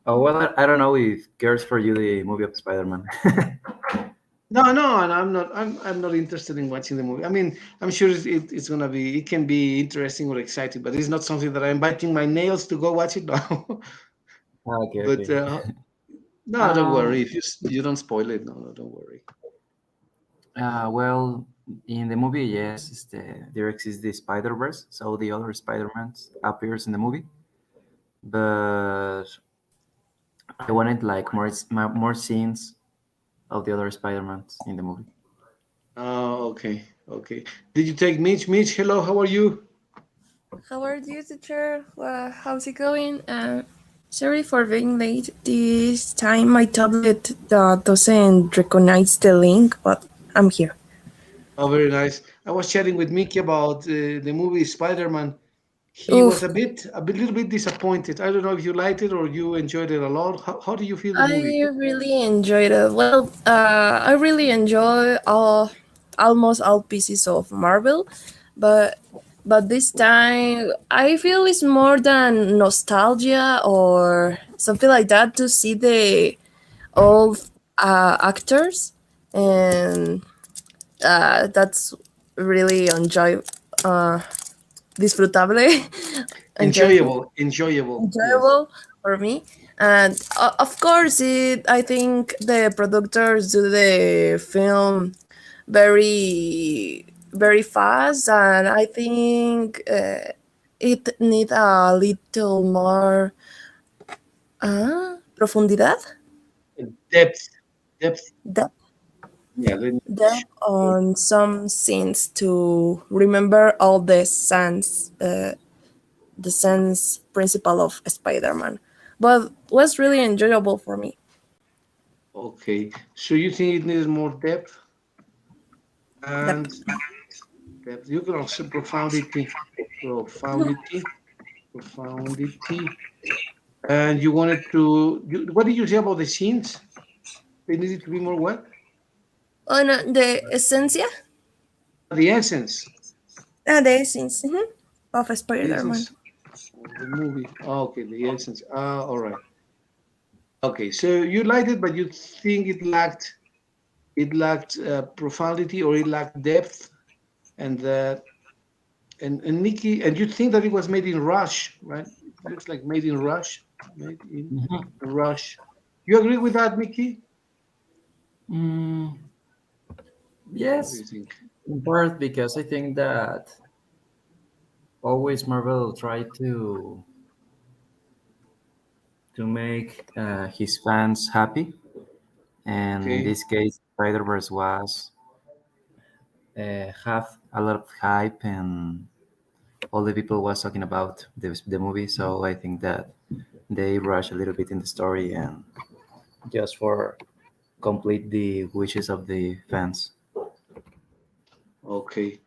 Oh well, I don't know if cares for you the movie of Spider-Man. No, no, and I'm not interested in watching the movie. I mean, I'm sure it's gonna be. It can be interesting or exciting, but it's not something that I'm biting my nails to go watch it now. Okay, But okay. no, don't worry. Um, If you don't spoil it, no, no, don't worry. well, in the movie, yes, there exists the Spider-Verse, so the other Spider-Man appears in the movie, but I wanted like more scenes of the other Spider-Mans in the movie. Oh, okay, okay. Did you take Mitch? Mitch, hello. How are you? How are you, teacher? How's it going? Sorry for being late. This time my tablet doesn't recognize the link, but I'm here. Oh, very nice. I was chatting with Mickey about the movie Spider-Man. He was Oof, little bit disappointed. I don't know if you liked it or you enjoyed it a lot. How do you feel the I movie? really enjoyed it. Well, I really enjoy almost all pieces of Marvel, but this time I feel it's more than nostalgia or something like that to see the old actors, and that's really uh, disfrutable, enjoyable, Enjoyable, enjoyable. Yes. enjoyable for me. And of course, I think the producers do the film very fast, and I think it need a little more profundidad, Depth, depth. depth, Yeah. depth on some scenes to remember all the sense principle of Spider-Man. But was really enjoyable for me. Okay. So you think it needs more depth and Depth. depth. You can also profundity, profundity, profundity. And you wanted to. What did you say about the scenes? They needed to be more what? Oh no, the esencia, The essence. the essence of The Spider-Man. essence of the movie. Oh, okay, the essence. Ah, all right. Okay, so you liked it, but you think it lacked profundity or it lacked depth, and that and Nikki, and you think that it was made in Rush, right? It looks like made in Rush, made in Mhm. Rush. You agree with that, Nikki? Mm, What do yes, you think? in part because I think that always Marvel try to make his fans happy, and in Okay, this case, Spider-Verse was have a lot of hype, and all the people was talking about the movie. So I think that they rush a little bit in the story and just for complete the wishes of the fans. okay,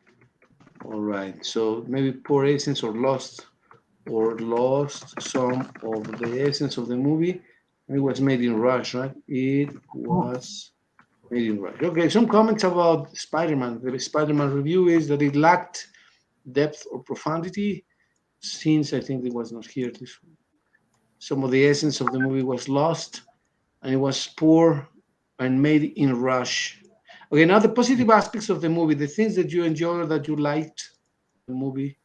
all right. So maybe poor essence or lost some of the essence of the movie. It was made in Rush, right? It was made in Rush. Okay, some comments about Spider-Man. The Spider-Man review is that it lacked depth or profundity. Since I think it was not here, some of the essence of the movie was lost, and it was poor and made in rush. Okay, now the positive aspects of the movie, the things that you enjoyed, that you liked, the movie.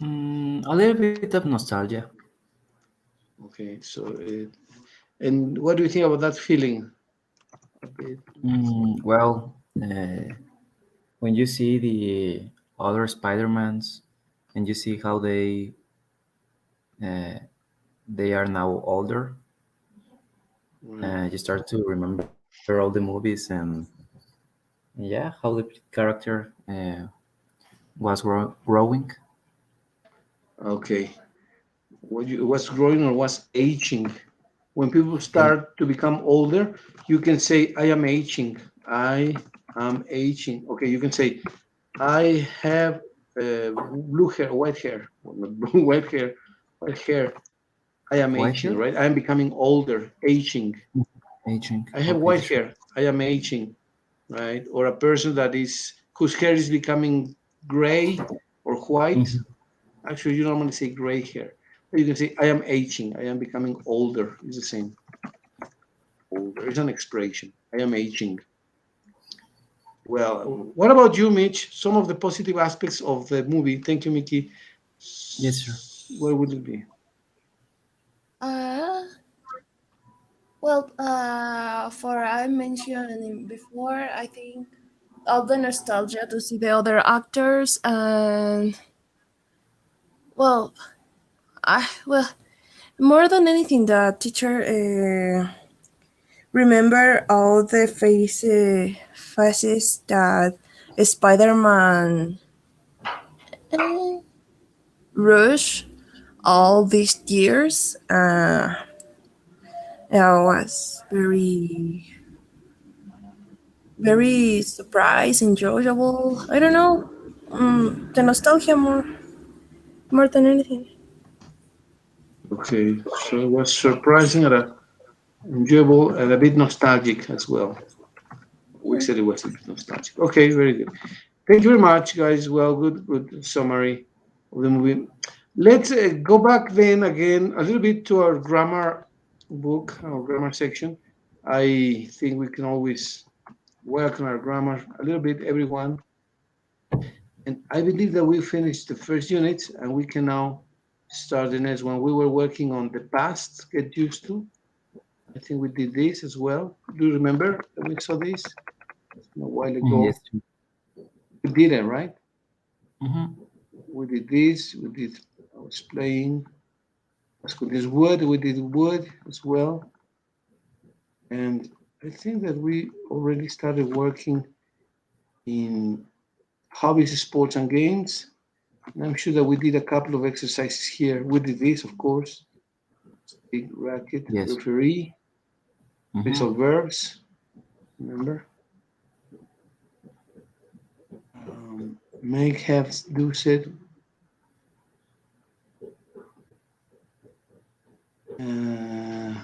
Mm, a little bit of nostalgia. Okay, so and what do you think about that feeling? A bit. Well, when you see the other Spider-Mans and you see how uh, they are now older, Right. you start to remember all the movies, and yeah, how the character was growing. Okay. What's growing or what's aging? When people Eh, start to become older, you can say, I am aging. I am aging. Okay, you can say, I have blue hair, white hair, well, not blue, white hair, white hair. I am White aging, hair, right? I am becoming older, aging. aging. I have Okay, white sure. hair. I am aging, right? Or a person that is whose hair is becoming gray or white. Mhm. Actually, you normally say gray hair. But you can say, I am aging. I am becoming older. It's the same. Older. It's an expression. I am aging. Well, what about you, Mitch? Some of the positive aspects of the movie. Thank you, Mickey. Yes, sir. Where would it be? Uh, well, for I mentioned before, I think all the nostalgia to see the other actors and well, more than anything, the teacher remember all the faces that Spider-Man uh, Rush all these years. It was very surprised, enjoyable. I don't know. The nostalgia more than anything. Okay, so it was surprising and enjoyable and a bit nostalgic as well. We said it was a bit nostalgic. Okay, very good. Thank you very much, guys. Well, good summary of the movie. Let's go back then again a little bit to our grammar book, our grammar section. I think we can always work on our grammar a little bit, everyone. And I believe that we finished the first unit and we can now start the next one. We were working on the past, get used to. I think we did this as well. Do you remember that we saw this a while Yes, ago? sir. We didn't, right? Mm-hmm. We did this. We did. I was playing. Let's go this wood. We did wood as well, and I think that we already started working in hobbies, sports, and games. And I'm sure that we did a couple of exercises here. We did this, of course. Big racket, Yes. referee, Mm-hmm. phrasal verbs. Remember, make, have, do, said. How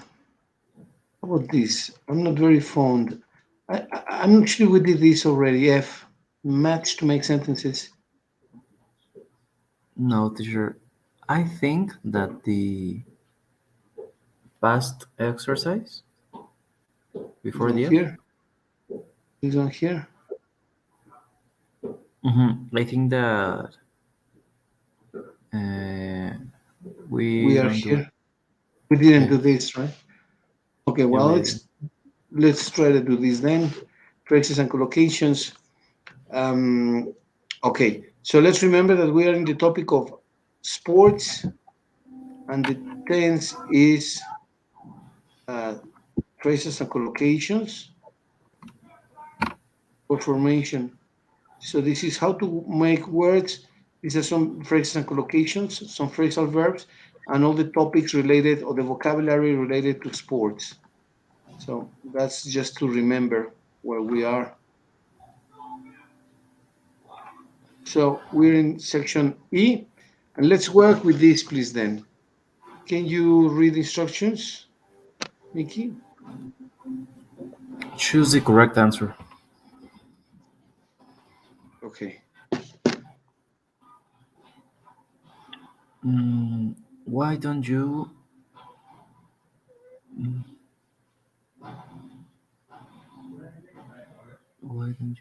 about this? I'm not very fond. I'm not sure we did this already. F. Match to make sentences. No, teacher. I think that the past exercise This before one the F. here. This one here. Mm-hmm. I think that uh, We we are don't do it. here. We didn't do Yes. this, right? Okay, Yeah, well we didn't. let's try to do this then. Phrases and collocations. Um, okay, so let's remember that we are in the topic of sports, and the tense is uh, phrases and collocations or formation. So this is how to make words. These are some phrases and collocations, some phrasal verbs, and all the topics related or the vocabulary related to sports. So that's just to remember where we are. So we're in section E, and let's work with this, please. Then, can you read instructions, Mickey? Choose the correct answer. Okay. Mm, why don't you? mm, Why don't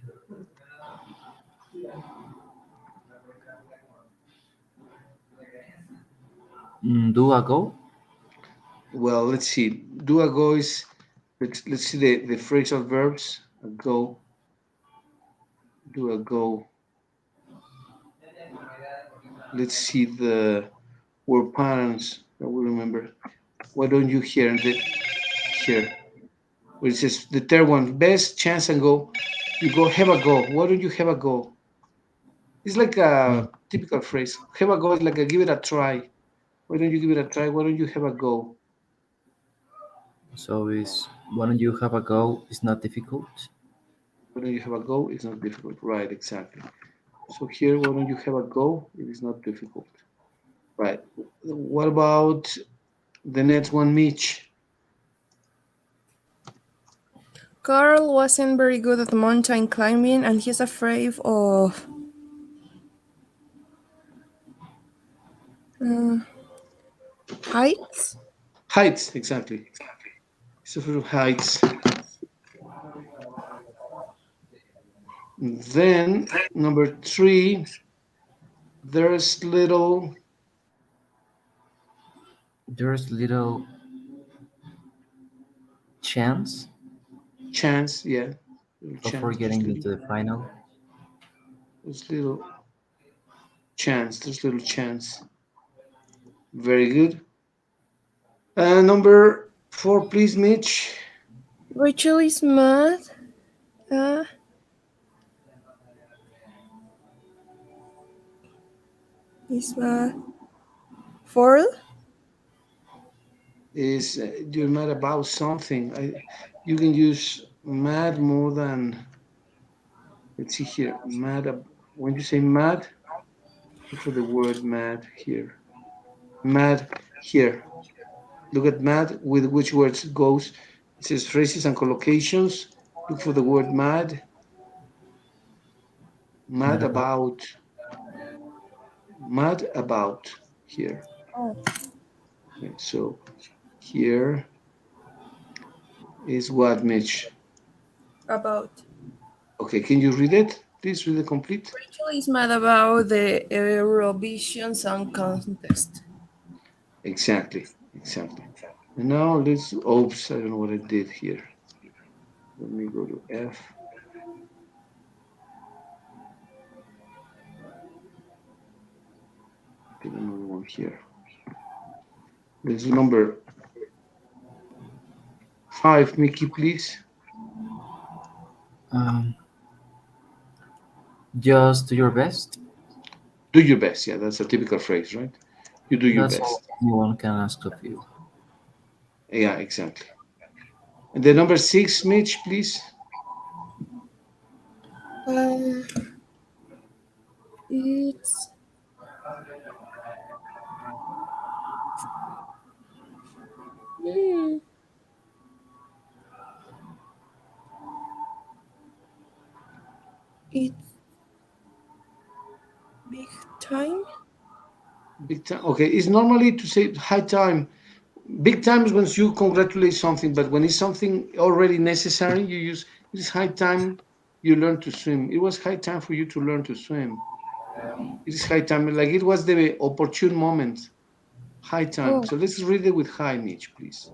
you do a go? Well, let's see. Do a go is let's see the phrasal verbs. A go, do a go. Let's see the word patterns that we remember. Why don't you hear the here? Where it says the third one, best chance and go. You go have a go. Why don't you have a go? It's like Mm, a typical phrase. Have a go is like a give it a try. Why don't you give it a try? Why don't you have a go? so is why don't you have a go? It's not difficult. Why don't you have a go? It's not difficult. Right, exactly. So here, why don't you have a go? It is not difficult. Right. What about the next one, Mitch? Carl wasn't very good at mountain climbing, and he's afraid of Uh, heights. Heights, exactly. Christopher Heights. Then number three, there's little There's little chance chance, yeah, little before chance. getting into the final. There's little chance. There's little chance. Very good. Number four, please, Mitch. Rachel is mad. Uh, is mad. Four. Is you're mad about something. You can use mad more than. Let's see here. When you say mad, look for the word mad here. Mad here. Look at mad with which words it goes. It says phrases and collocations. Look for the word mad. Mad Mad about. about. Mad about here. Oh, Okay, so here is what, Mitch? about. Okay, can you read it? Please read it complete. Rachel is mad about the Eurovision Song Contest. Exactly, exactly. And now let's, oops, I don't know what I did here. Let me go to F, get another one here. Let's do number five, Mickey, please. Um, just do your best. Do your best. Yeah, that's a typical phrase, right? You do your That's all best. anyone can ask of you. Yeah, exactly. And the number six, Mitch, please. Uh, it's hmm, it's big time. Big time. Okay, it's normally to say high time. Big time is when you congratulate something, but when it's something already necessary, you use it is high time you learn to swim. It was high time for you to learn to swim. It is high time, like it was the opportune moment. High time. Oh, So let's read it with high, Mitch, please.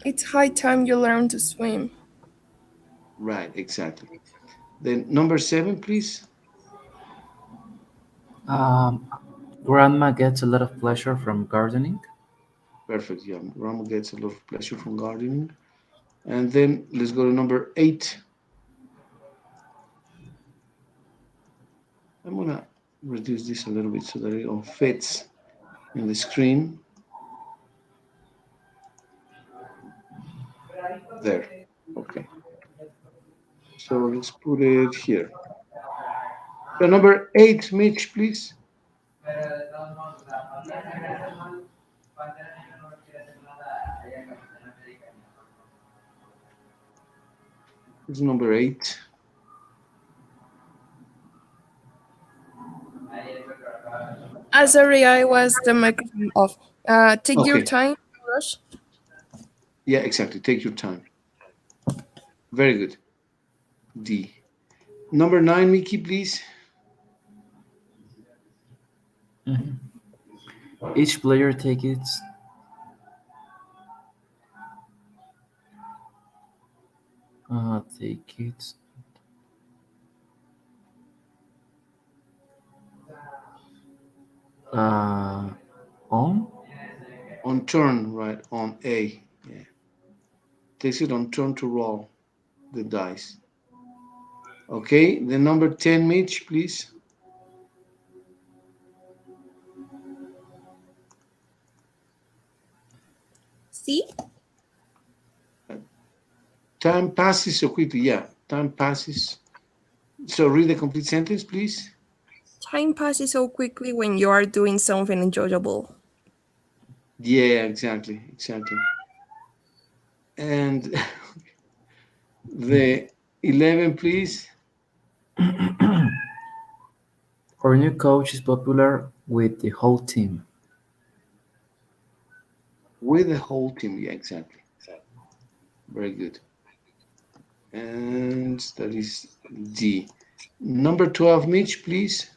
it's high time you learn to swim. Right, exactly. Then number seven, please. Um, Grandma gets a lot of pleasure from gardening. Perfect. Yeah, Rama gets a lot of pleasure from gardening. And then let's go to number eight. I'm gonna reduce this a little bit so that it all fits in the screen. There. Okay. So let's put it here. So number eight, Mitch, please. It's number eight. Sorry, I was the microphone off. Take your Okay. time, Rush. Yeah, exactly. Take your time. Very good. D. Number nine, Mickey, please. Mhm. Each player takes its take its uh, own. On turn, right? On A. Yeah. Takes it on turn to roll the dice. Okay. The number 10, Mitch, please. See? Time passes so quickly. Yeah. Time passes. So read the complete sentence, please. Time passes so quickly when you are doing something enjoyable. Yeah, exactly. Exactly. And the 11, please. Our new coach is popular with the whole team. With the whole team. Yeah, exactly. Very good. And that is D. Number 12, Mitch, please.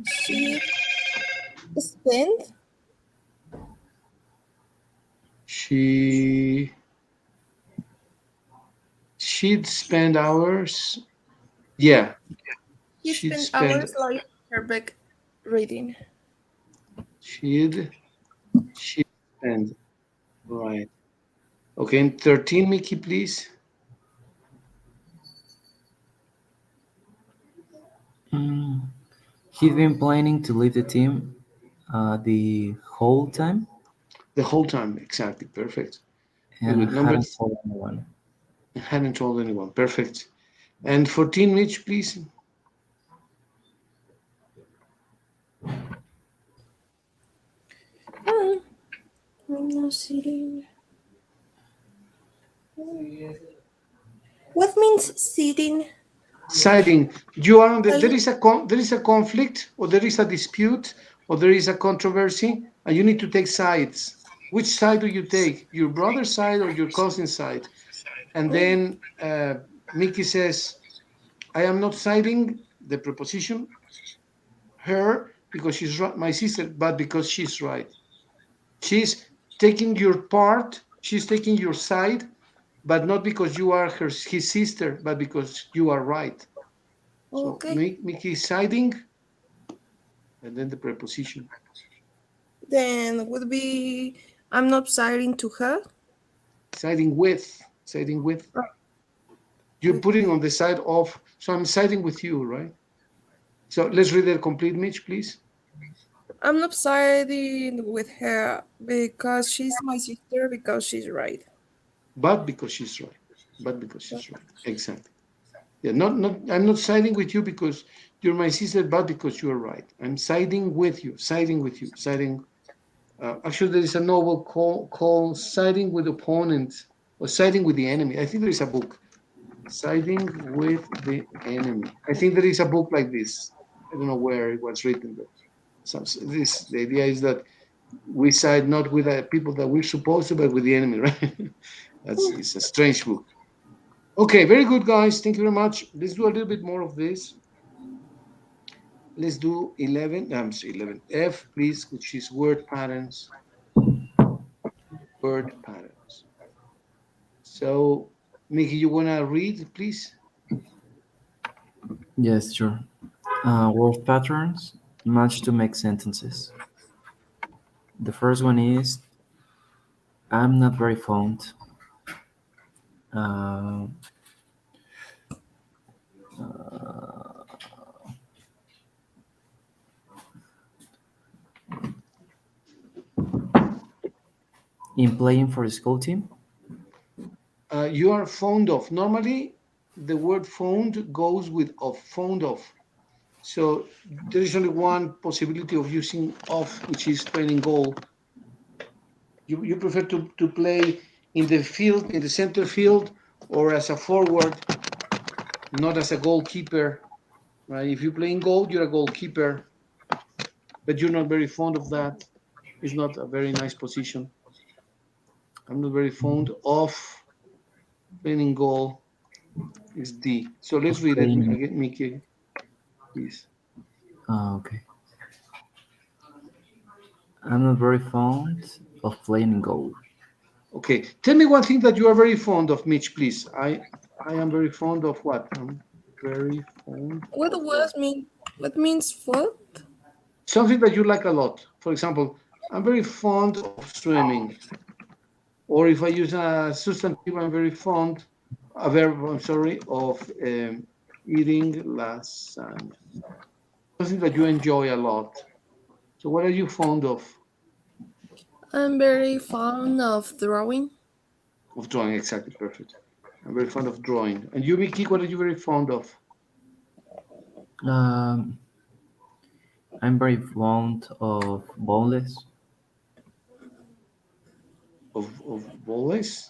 She spent She she'd spend hours. Yeah, she she'd spent spend. hours like her book reading. She'd she'd spend. Right. Okay. And 13, Mickey, please. Mm, he'd been planning to leave the team the whole time The whole time. Exactly. Perfect. Very and good. Number hadn't told anyone. hadn't told anyone. Perfect. And 14, Mitch, please. Oh, I'm not sitting. What means sitting? Siding. You are on the, Like, there is a conflict, or there is a dispute, or there is a controversy, and you need to take sides. Which side do you take? Your brother's side or your cousin's side? And oh, then Mickey says, I am not siding the preposition her because she's right, my sister, but because she's right. She's taking your part, she's taking your side, but not because you are his sister, but because you are right. So okay. Mickey is siding, and then the preposition. Then would be I'm not siding to her. Siding with, siding with. Oh, You're with putting on the side of, so I'm siding with you, right? So let's read the complete, Mitch, please. I'm not siding with her because she's my sister because she's right. But because she's right. But because she's right. Exactly. Yeah, not I'm not siding with you because you're my sister, but because you're right. I'm siding with you, siding with you, siding. Actually, there is a novel called Siding with Opponents or Siding with the Enemy. I think there is a book, Siding with the Enemy. I think there is a book like this. I don't know where it was written, but this the idea is that we side not with the people that we're supposed to, but with the enemy, right? That's it's a strange book. Okay, very good, guys. Thank you very much. Let's do a little bit more of this. Let's do 11. I'm sorry, 11 F, please, which is word patterns. Word patterns. So, Mickey, you wanna read, please? Yes, sure. Word patterns match to make sentences. The first one is I'm not very fond. Uh, in playing for the school team. You are fond of. Normally, the word fond goes with of, fond of. So there is only one possibility of using of, which is playing goal. You prefer to play in the field, in the center field, or as a forward, not as a goalkeeper, right? If you play in goal, you're a goalkeeper, but you're not very fond of that. It's not a very nice position. I'm not very fond of playing in goal. Is D. So Of let's read it playing. again, Mickey, please. Okay. I'm not very fond of playing in goal. Okay, tell me one thing that you are very fond of, Mitch, please. I am very fond of what? I'm very fond What of what? was mean? What means fault? Something that you like a lot. For example, I'm very fond of swimming. Or if I use a substantive, I'm very fond, a verb, I'm sorry, of eating lasagna. Something that you enjoy a lot. So what are you fond of? I'm very fond of drawing. Of drawing, exactly, perfect. I'm very fond of drawing. And you, Mickey, what are you very fond of? Um, I'm very fond of boneless. Of volleys?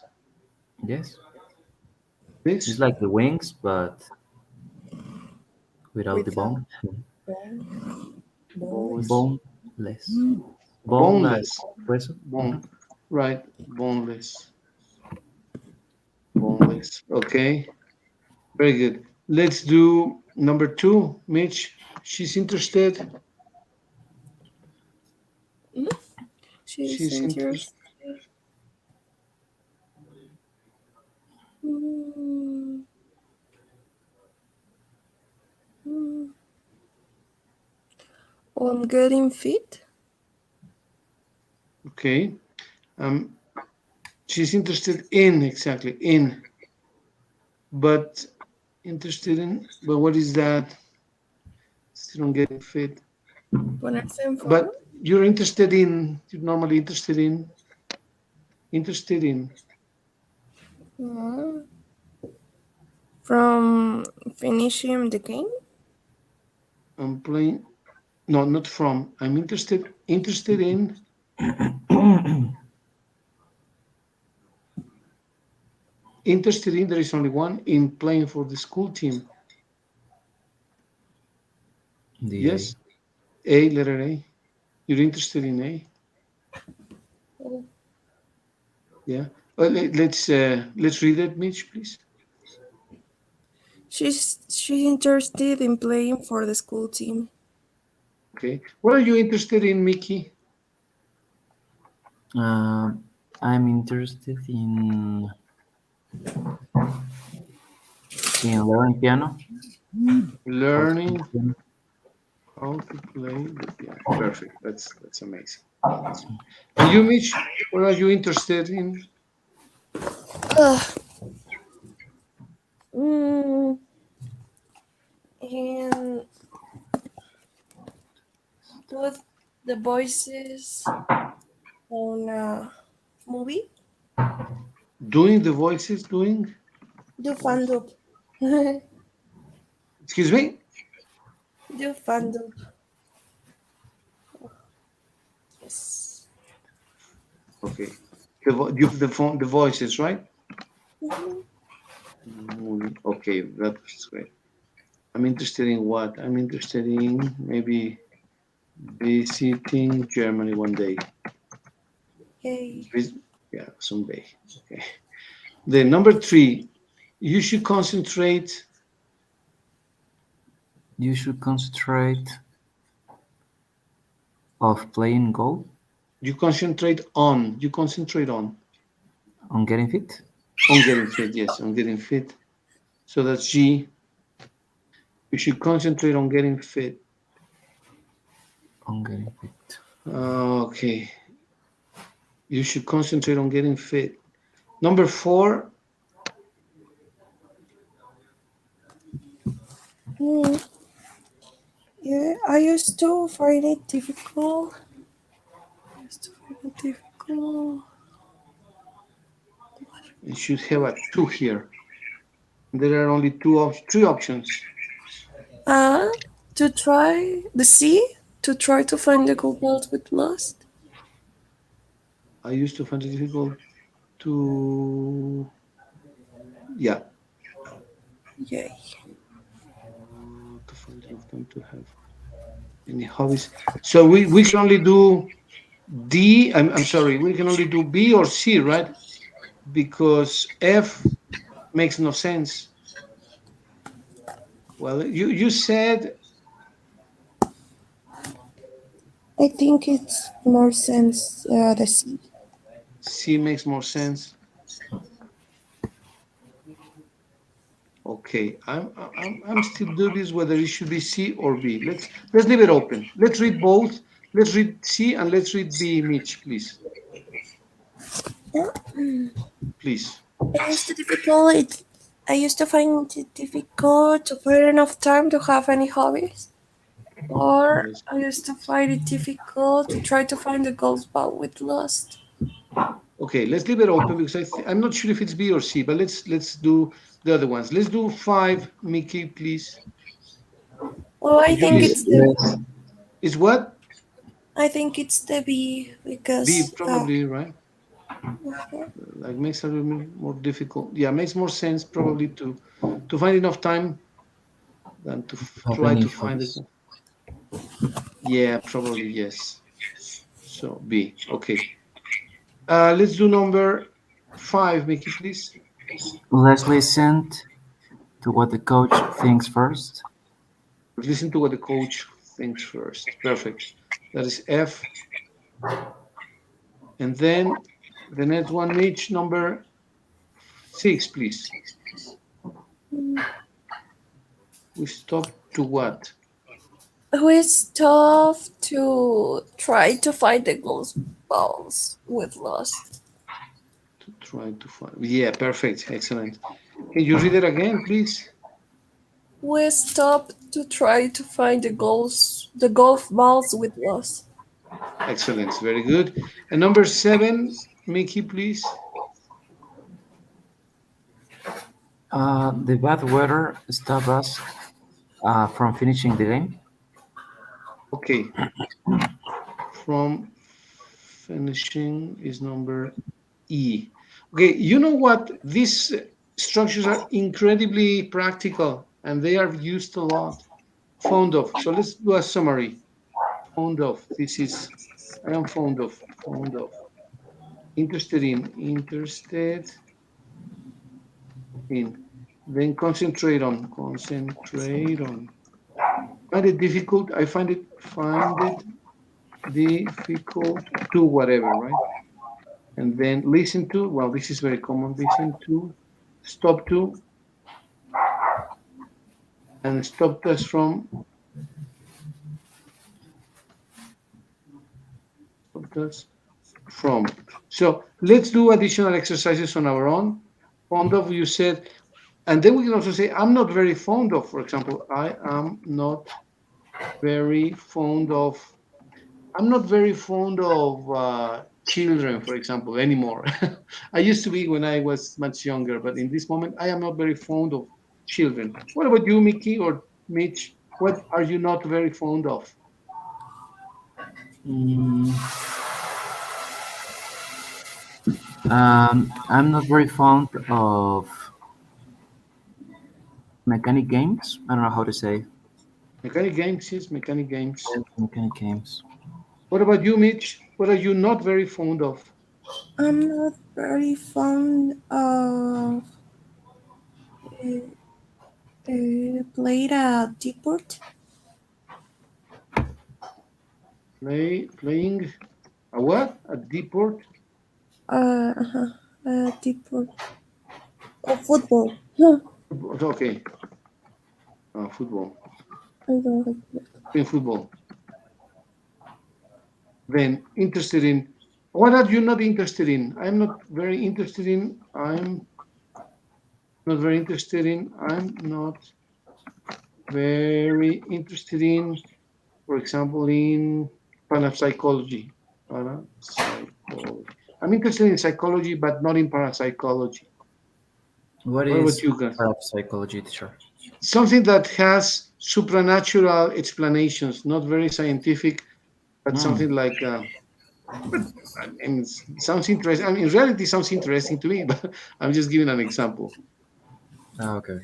Yes, it's This? like the wings, but without the Without. bone. Bone. Boneless. Boneless. Boneless. Bone like Boneless. hueso. Bone. Right. Boneless. Boneless. Okay. Very good. Let's do number two. Mitch, she's interested. She's She's interested. interested. Mm, mm. On getting fit. Okay. Um, she's interested in exactly in, but interested in. But what is that? Still not getting fit. Ponerse en forma. But you're interested in. You're normally interested in. Interested in. Mm. From finishing the game. I'm playing. No, not from. I'm interested. Interested in. Interested in. There is only one in playing for the school team. The A. Yes. A, letter A. You're interested in A. Oh. Yeah. Let's read it, Mitch, please. She's interested in playing for the school team. Okay. What are you interested in, Mickey? I'm interested in learning piano. How to play Learning piano. how to play the piano. Perfect. That's amazing. And you, Mitch, what are you interested in? Ugh. Mm. And put the voices on a movie. Doing the voices, doing. Do fandom. Excuse me. Do fandom. Yes. Okay. The voices, right? Mhm. Okay, that's great. I'm interested in what? I'm interested in maybe visiting Germany one day. Yay. Yeah, someday. Okay. The number three, you should concentrate. You should concentrate of playing golf You concentrate on. You concentrate on getting fit. on getting fit. Yes, on getting fit. So that's G. You should concentrate on getting fit. On getting fit. Okay. You should concentrate on getting fit. Number four, Mm. Yeah, I used to find it difficult. I used to find it difficult. you should have a two here. There are only three options. Uh, to try the C, to try to find the gold with lost. I used to find it difficult to, yeah, Yay. to find enough time to have any hobbies. So we can only do D. I'm sorry, we can only do B or C, right? Because F makes no sense. Well, you said I think it's more sense the C. C makes more sense. Okay, I'm still dubious whether it should be C or B. Let's leave it open. Let's read both. Let's read C and let's read B, Mitch, please. Yeah. Please. I used to difficult it. I used to find it difficult to find enough time to have any hobbies. Or Yes. I used to find it difficult to try to find the gold ball with lost. Okay, let's leave it open because I'm not sure if it's B or C, but let's do the other ones. Let's do five, Mickey, please. Well, I You think Yes, it's list the yes. is what? I think it's the B B because probably, right? Like makes it a little bit more difficult. Yeah, makes more sense probably to find enough time than to Have try any to find it. hobbies? Yeah, probably yes. So B. Okay. Let's do number 5, Mickey, please. Let's listen to what the coach thinks first. Listen to what the coach thinks first. Perfect. That is F. And then the next one, Mitch, number 6, please. We stop to what? It's tough to try to find the ghost balls with lost. To try to find. Yeah, perfect. Excellent. Can you read it again, please? We stop to try to find the golf balls with lost. Excellent. Very good. And number 7, Mickey, please. The bad weather stopped us from finishing the game. Okay. From finishing is number E. Okay, you know what? These structures are incredibly practical and they are used a lot. Fond of. So let's do a summary. Fond of. This is, I am fond of. Fond of. Interested in. Interested in. Then concentrate on. Concentrate on. Find it difficult. I find it difficult to whatever, right? And then listen to, well, this is very common, listen to, stop to, and stopped us stopped us from. So let's do additional exercises on our own. Fond of, you said, and then we can also say, I'm not very fond of, for example, I am not very fond of, I'm not very fond of children, for example, anymore. I used to be when I was much younger, but in this moment, I am not very fond of children. What about you, Mickey or Mitch? What are you not very fond of? Mm, I'm not very fond of mechanic games. I don't know how to say. Mechanic games, yes, mechanic games. Mechanic games. What about you, Mitch? What are you not very fond of? I'm not very fond of played a teapot. Playing a what? A deport? Uh, teapot. Oh, football. Huh, Okay, football. I don't like it. In football. Then interested in. What are you not interested in? I'm not very interested in. I'm not very interested in. I'm not very interested in, for example, in parapsychology. Parapsychology. I'm interested in psychology, but not in parapsychology. What What about is you guys? parapsychology, teacher? Something that has supernatural explanations, not very scientific, but Hmm. something like. But I mean, it sounds interesting. I mean, in reality, it sounds interesting to me, but I'm just giving an example. Okay.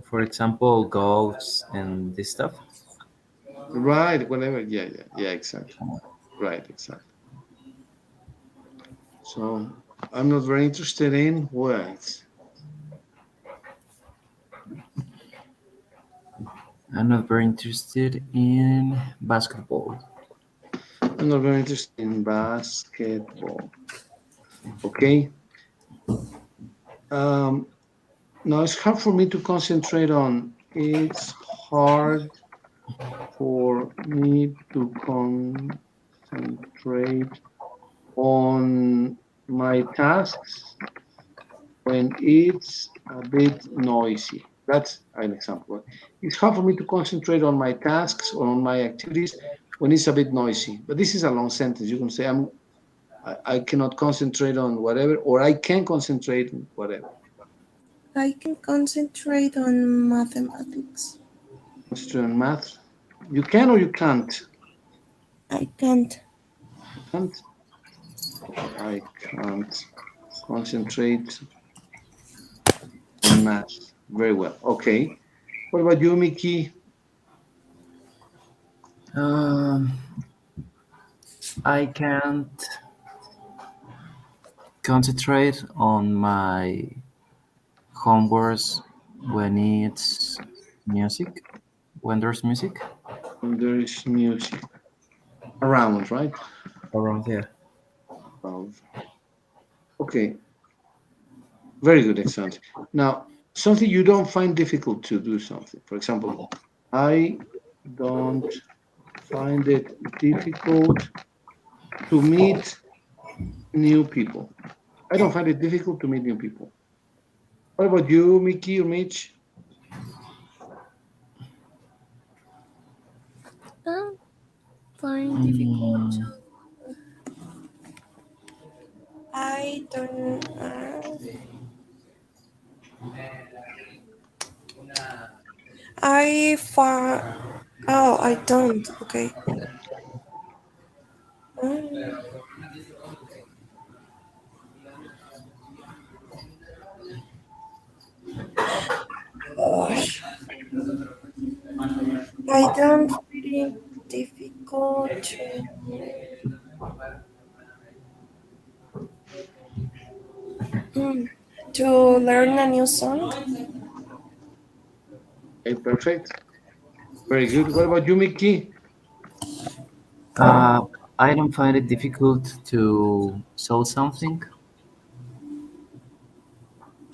For example, ghosts and this stuff. Right, whatever. Yeah, yeah, yeah, exactly. Right, exactly. So I'm not very interested in what? I'm not very interested in basketball. I'm not very interested in basketball. Okay. Um, Now it's hard for me to concentrate on. It's hard for me to concentrate on my tasks when it's a bit noisy. That's an example. It's hard for me to concentrate on my tasks or on my activities when it's a bit noisy. But this is a long sentence. You can say I cannot concentrate on whatever, or I can concentrate on whatever. I can concentrate on mathematics. Concentrate on math. You can or you can't. I can't. You can't. I can't concentrate on math very well. Okay. What about you, Mickey? Um, I can't concentrate on my homeworks when it's music, when there's music When there is music around, right? around here. Around. Okay, very good, excellent. Now, something you don't find difficult to do something. For example, I don't find it difficult to meet new people. I don't find it difficult to meet new people. What about you, Mickey or Mitch? Um, Find difficult Mm, to. I don't. I find. Oh, I don't. Okay. Um, Gosh, I don't find it difficult mm, to learn a new song. Okay, perfect. Very good. What about you, Mickey? uh, I don't find it difficult to sell something.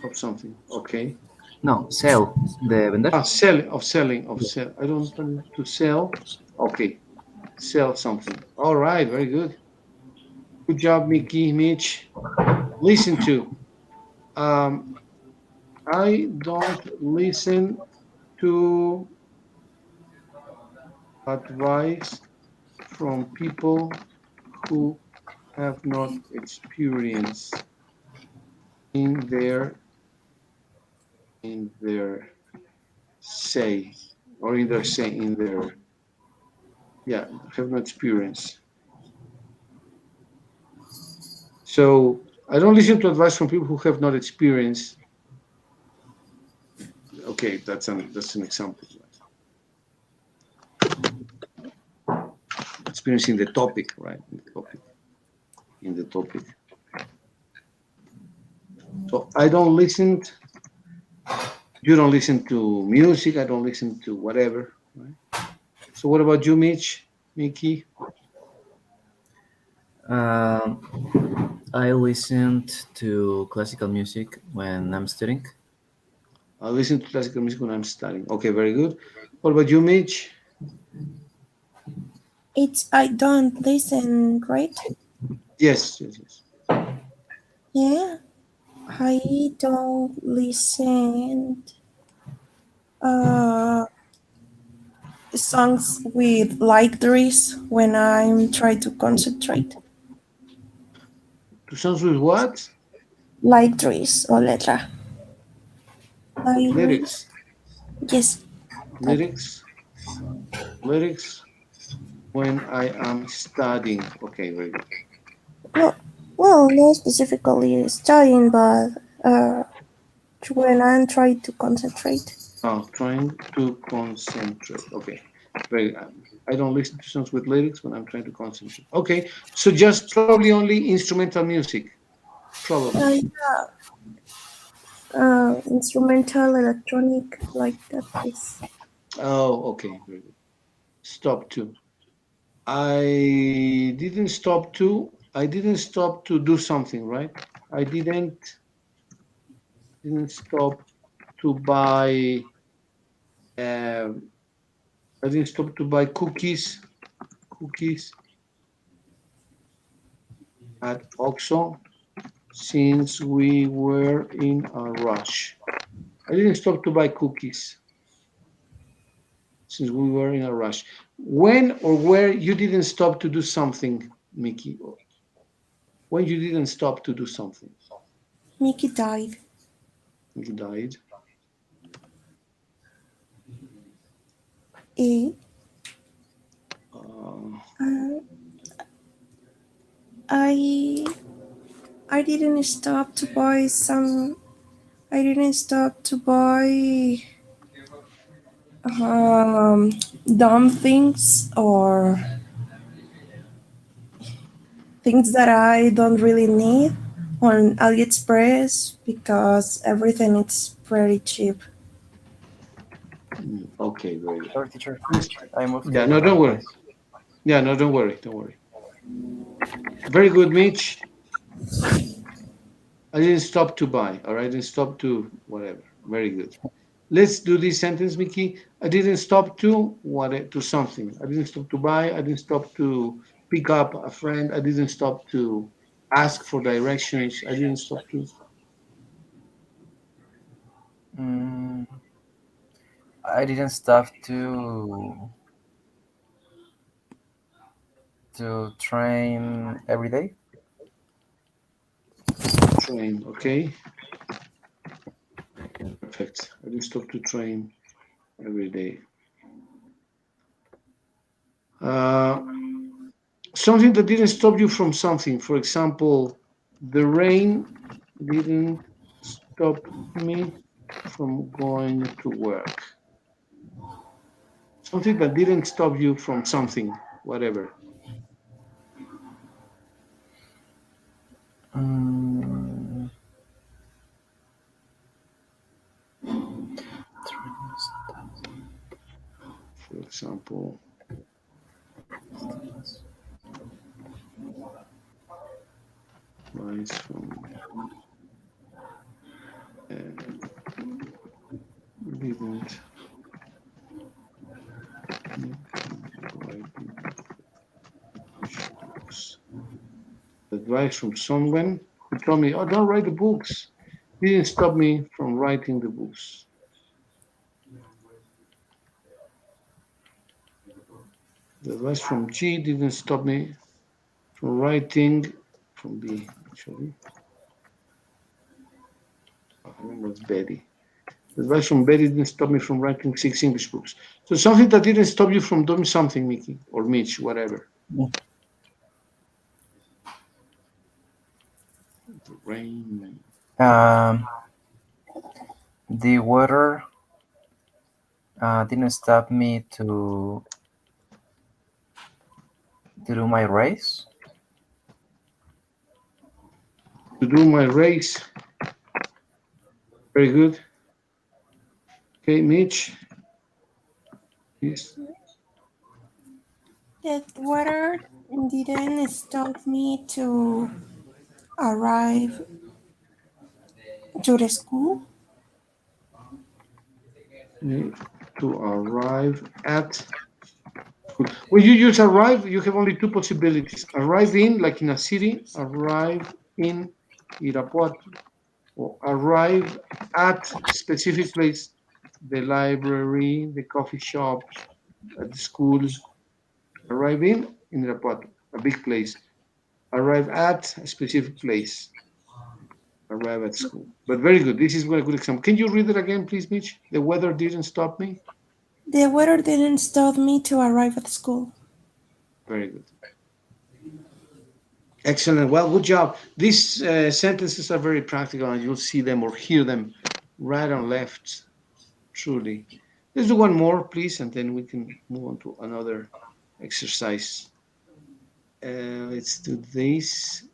Of something. Okay. No, sell the vender. Ah, selling, of selling, of sell. I don't want to sell. Okay. Sell something. All right. Very good. Good job, Mickey, Mitch. Listen to. Um, I don't listen to advice from people who have not experience in their say or in their say in their yeah have no experience. So I don't listen to advice from people who have not experience. Okay, that's an example. Experiencing the topic, right? In the topic. So I don't listen. You don't listen to music. I don't listen to whatever. Right? So what about you, Mitch, Mickey? Um, I listened to classical music when I'm studying. I listen to classical music when I'm studying. Okay, very good. What about you, Mitch? It's I don't listen, right? Yes, yes, yes. Yeah, I don't listen uh songs with lyrics when I'm trying to concentrate. To songs with what? Lyrics or letra. Lyrics. Lyrics. Yes, that. Lyrics. Lyrics when I am studying. Okay, very good. Well, well, not specifically studying, but uh, when I'm trying to concentrate. Oh, trying to concentrate. Okay, very. I don't listen to songs with lyrics when I'm trying to concentrate. Okay, so just probably only instrumental music. Probably. Yeah, instrumental, electronic, like that. Yes. Oh, okay, very good. Stop to. I didn't stop to. I didn't stop to do something, right? I didn't stop to buy. Um, I didn't stop to buy cookies at Oxo since we were in a rush. I didn't stop to buy cookies since we were in a rush. When or where you didn't stop to do something, Mickey? When you didn't stop to do something, Mickey died. you died. Eh, Uh, uh, I I didn't stop to buy some. I didn't stop to buy um, dumb things or things that I don't really need on AliExpress because everything is pretty cheap. Okay, very good. Sorry, teacher. Yes. I moved to Yeah, the no, don't wrong worry. place. Yeah, no, don't worry, don't worry. Very good, Mitch. I didn't stop to buy, or I didn't stop to whatever. Very good. Let's do this sentence, Mickey. I didn't stop to what to something. I didn't stop to buy. I didn't stop to pick up a friend. I didn't stop to ask for directions. I didn't stop to. Mm, I didn't stop to train every day. Train, okay? Perfect. I didn't stop to train every day. Uh, Something that didn't stop you from something. For example, the rain didn't stop me from going to work. Something that didn't stop you from something, whatever. Mm, For example, rise from didn't writing books. Advice from someone who told me, "Oh, don't write the books." Didn't stop me from writing the books. The advice from G didn't stop me from writing. From B, actually. I remember it's Betty. The advice from Betty didn't stop me from writing 6 English books. So something that didn't stop you from doing something, Mickey or Mitch, whatever. The rain. Um, the weather didn't stop me to do my race. To do my race. Very good. Okay, Mitch. Yes. That weather didn't stop me to arrive to the school. To arrive at school. When you use arrive, you have only two possibilities. Arrive in, like in a city, arrive in Irapuato, or arrive at specific place, the library, the coffee shop, at the school. Arrive in Irapuato, a big place. Arrive at a specific place. Arrive at school. But very good. This is a good example. Can you read it again, please, Mitch? The weather didn't stop me. The weather didn't stop me to arrive at school. Very good. Excellent. Well, good job. These sentences are very practical, and you'll see them or hear them right and left. Truly. Let's do one more, please, and then we can move on to another exercise. Let's do this,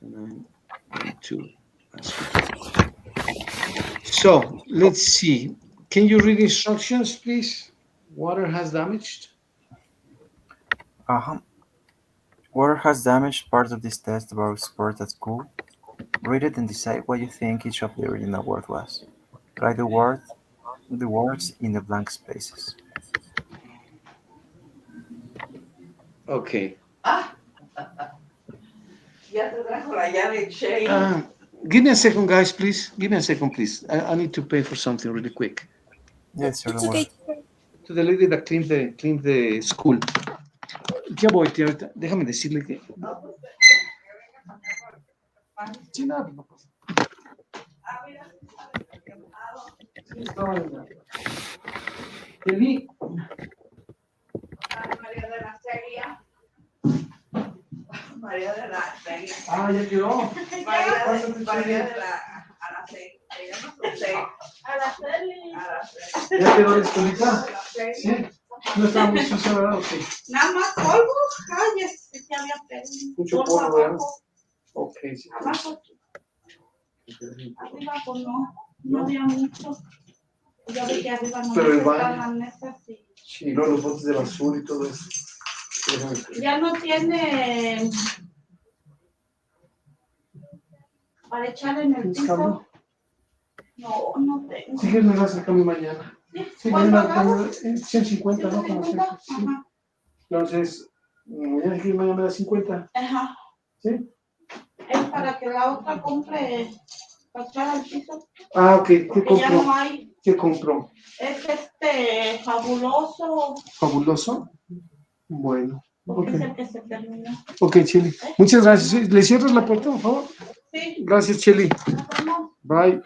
and I'm going to ask you to. So let's see. Can you read instructions, please? Water has damaged. Uh-huh. Water has damaged part of this test about sport at school. Read it and decide what you think each of the original word was. Write the words in the blank spaces. Okay. Give me a second, guys, please. Give me a second, please. I need to pay for something really quick. Yes, sure, It's don't worry. okay. To the lady that cleaned the school. Ya voy, tía, ahorita. Déjame decirle que. Sí, nada, no pasa. Sí, estaba en la- Kelly. Ah, ya quedó. Pásate, Kelly. ¿Ya quedó listo, Lita? Sí. No está muy sucio, ¿verdad? Ok. Nada más polvo. Ay, es que había Mucho polvo, ¿verdad? abajo. Ok, sí. Abajo, arriba, pues no. No había mucho. Ya ve que arriba no Pero el están baño. las mesas y Sí, no, los botes de basura y todo eso. ya no tiene para echar en el ¿Tienes piso. cambio? No, no tengo. Si quieres, me vas a hacer cambio mañana. ¿Sí? Sí, ¿Cuánto mañana agarras? 150, ¿no? Como siempre. 150. Sí. Ajá. Entonces, mañana que mañana me da 50. Ajá. ¿Sí? Es para que la otra compre para echar al piso. Ah, ok. ¿Qué Porque ya no compró? hay. ¿Qué compró? Es fabuloso. ¿Fabuloso? Bueno. Porque Ok. es el que se terminó. Ok, Chili. Muchas gracias. ¿Le cierras la puerta, por favor? Sí. Gracias, Chili. Nos vemos. Bye.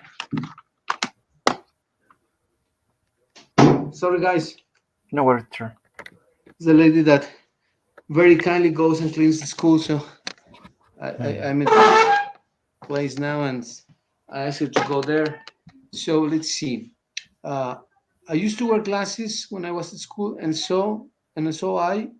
Sorry, guys. No worries, sir. It's the lady that very kindly goes and cleans the school, so I'm at the place now, and I asked her to go there. So let's see. Uh, I used to wear glasses when I was at school, and so I.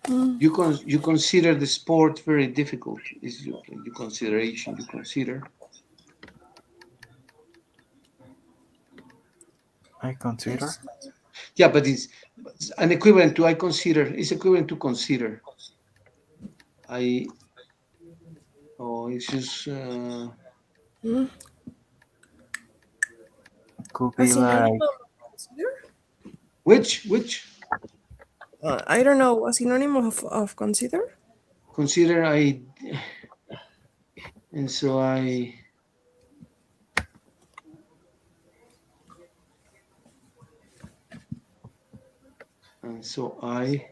You consider the sport very difficult. Is your consideration? You consider. I consider. Yeah, but it's an equivalent to I consider. It's equivalent to consider. I. Oh, it's just. Could A be synonym like of consider? Which I don't know. A synonym of consider? consider I. And so I. And so I.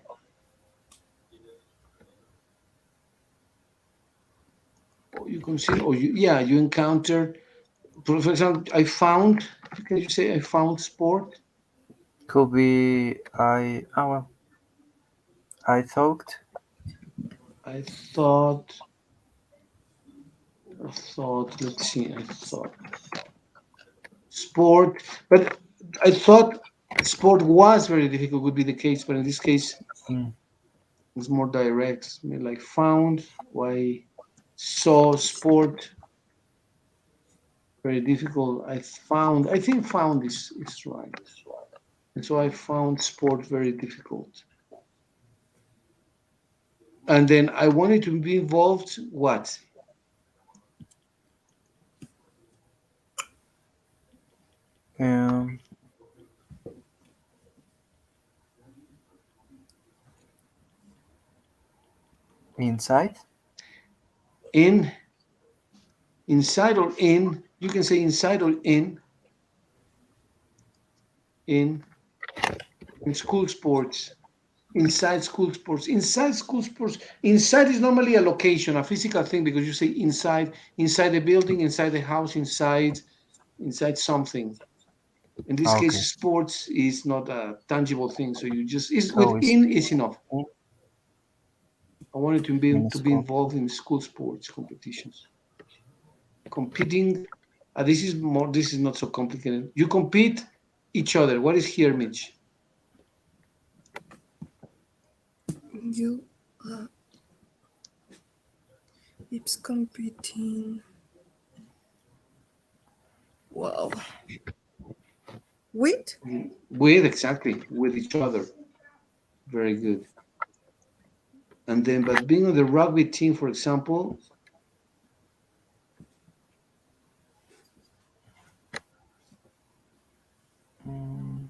Or you consider, or you encountered. For example, I found. Can you say I found sport? could be I. Oh well, I thought. I thought. I thought. Let's see. I thought sport, but I thought sport was very difficult. Would be the case, but in this case, Mm, it's more direct. I mean, like found. Why saw sport very difficult. I found. I think found is right. And so I found sport very difficult. And then I wanted to be involved. What? um, inside. In, inside or in? You can say inside or in in school sports. Inside school sports. Inside school sports. Inside is normally a location, a physical thing, because you say inside the building, inside the house, inside something. In this case, Okay. sports is not a tangible thing, so you just is So it's within is enough. in, I wanted in to be school. involved in school sports competitions. Competing. This is not so complicated. You compete each other. What is here, Mitch? You It's competing. Wow. With? With exactly with each other. Very good. And then, but being on the rugby team, for example, Mm,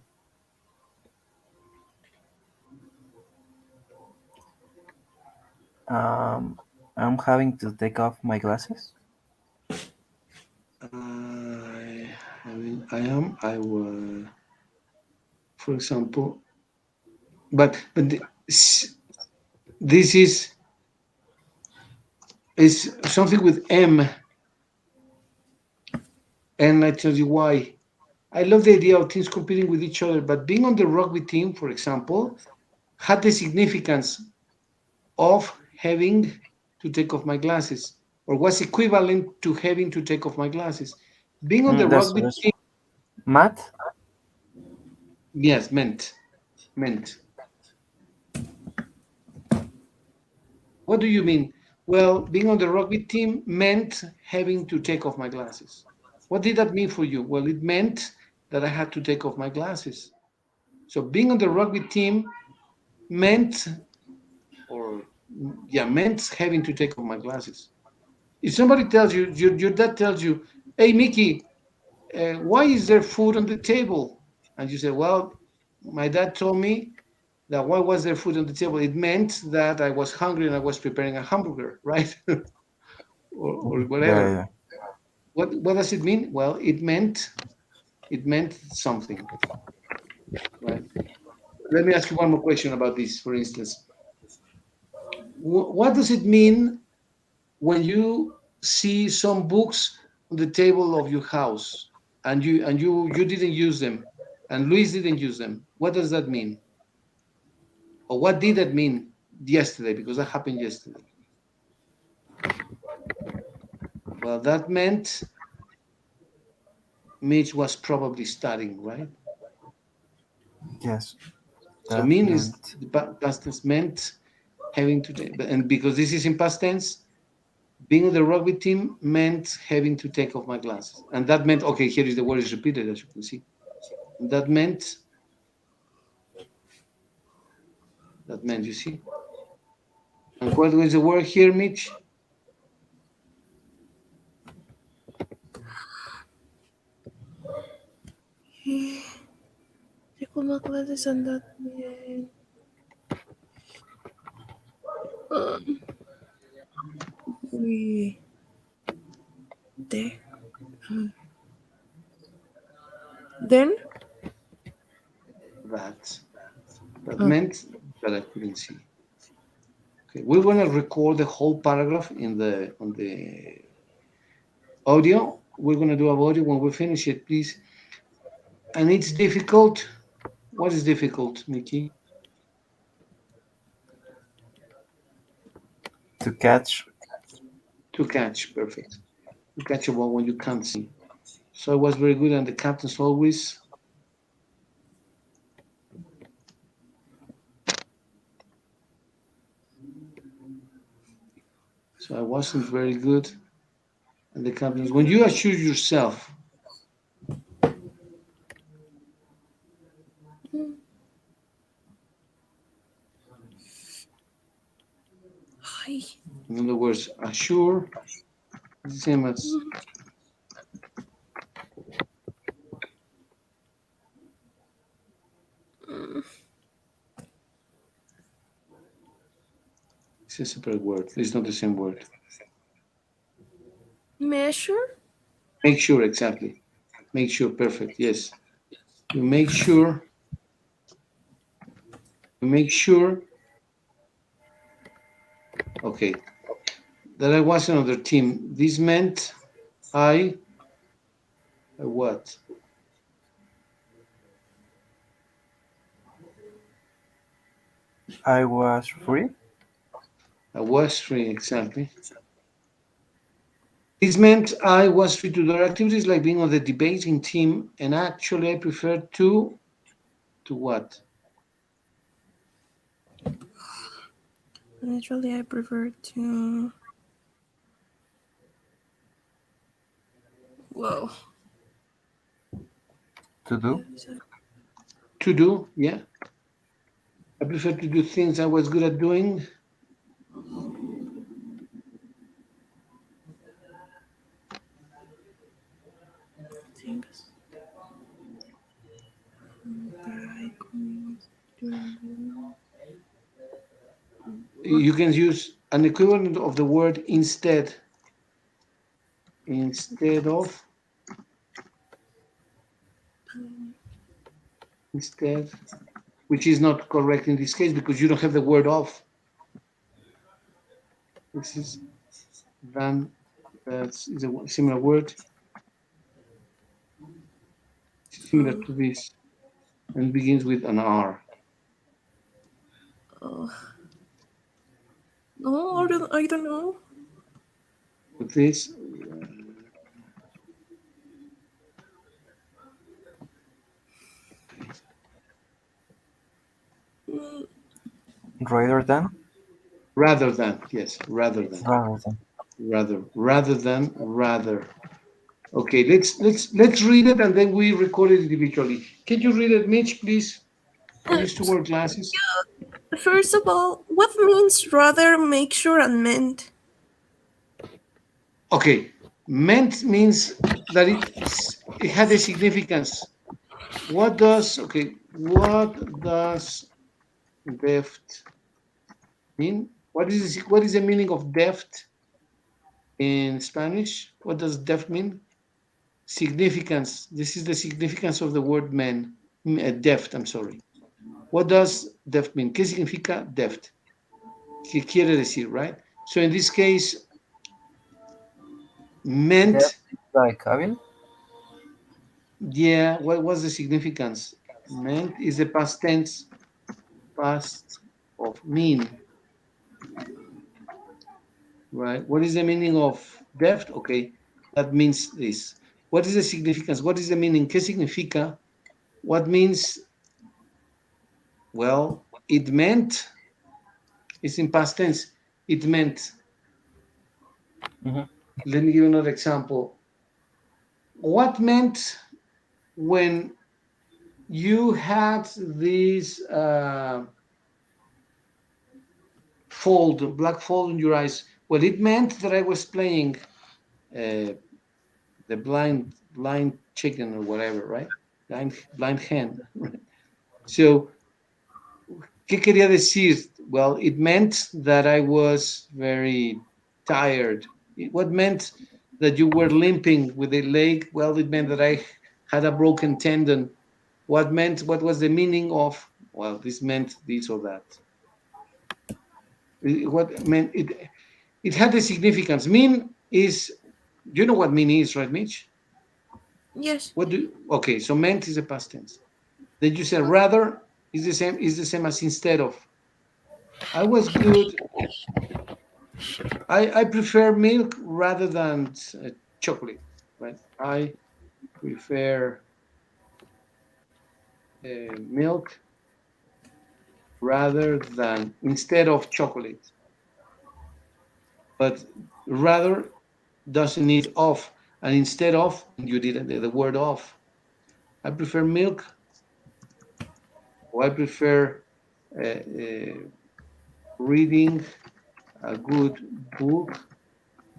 um, I'm having to take off my glasses. I will, for example, but this is something with M, and I tell you why. I love the idea of teams competing with each other, but being on the rugby team, for example, had the significance of having to take off my glasses, or was equivalent to having to take off my glasses. Being on the rugby That's team, Matt. yes, meant. What do you mean? Well, being on the rugby team meant having to take off my glasses. What did that mean for you? Well, it meant that I had to take off my glasses. So being on the rugby team meant, or yeah, meant having to take off my glasses. If somebody tells you, your dad tells you, "Hey, Mickey, why is there food on the table?" And you say, "Well, my dad told me that why was there food on the table? It meant that I was hungry and I was preparing a hamburger, right?" or Yeah, whatever. yeah. What does it mean? Well, it meant something, right? Let me ask you one more question about this. For instance, what does it mean when you see some books on the table of your house and you didn't use them and Luis didn't use them? What does that mean? Or what did that mean yesterday? Because that happened yesterday. Well, that meant Mitch was probably studying, right? Yes, So that mean is meant. the past tense meant having to take, and because this is in past tense, being on the rugby team meant having to take off my glasses. And that meant, okay, here is the word is repeated, as you can see. And that meant, you see. And what was the word here, Mitch? Take off my glasses and that meant we there. Then That. That uh, meant that I couldn't see. Okay, we're gonna record the whole paragraph in the on the audio. We're gonna do a audio when we finish it, please. And it's difficult. What is difficult, Mickey? To catch. To catch, perfect. To catch a ball when you can't see. So it was very good, and the captains always. So I wasn't very good, and the captains. When you assure yourself, hi. in other words, assure is the same as it's a separate word. It's not the same word. Measure? Make sure, exactly. Make sure, perfect. Yes. You make sure. You make sure. Okay. That I wasn't on their team. This meant I what? I was free. I was free, exactly. This meant I was free to do activities like being on the debating team, and actually I preferred to what? Naturally, I prefer to. Whoa. To do. To do, yeah. I prefer to do things I was good at doing. Things. You can use an equivalent of the word instead, instead, which is not correct in this case because you don't have the word of. This is than, that's is a similar word, similar to this, and begins with an R. Oh. No, I don't know. With this, Mm, Rather than? rather than, yes, rather than, Rather than. rather than, rather. Okay, let's read it and then we record it individually. Can you read it, Mitch, please? I used to wear glasses. First of all, what means rather, make sure, and meant? Okay, meant means that it had a significance. What does deft mean? What is the meaning of deft in Spanish? What does deft mean? Significance. This is the significance of the word man. Deft, I'm sorry. What does deft mean? ¿Qué significa deft? ¿Qué quiere decir, right? So in this case, Depth meant, is like hábil. yeah, what was the significance? Meant is the past tense, past of mean, right? What is the meaning of deft? Okay, that means this. What is the significance? What is the meaning? ¿Qué significa? What means? Well, it meant, it's in past tense. It meant, Mm-hmm. let me give you another example. What meant when you had this black fold in your eyes? Well, it meant that I was playing uh, the blind chicken or whatever, right? Blind hen. Right? So, ¿qué quería decir? Well, it meant that I was very tired. What meant that you were limping with a leg? Well, it meant that I had a broken tendon. What was the meaning of? Well, this meant this or that. What meant it? It had a significance. Mean is, you know what mean is, right, Mitch? Yes. Okay, so meant is a past tense. Then you said rather is the same as instead of. I was good. I prefer milk rather than chocolate, right? I prefer milk rather than instead of chocolate. But rather doesn't need of, and instead of you did the word of. I prefer milk, or I prefer uh, reading a good book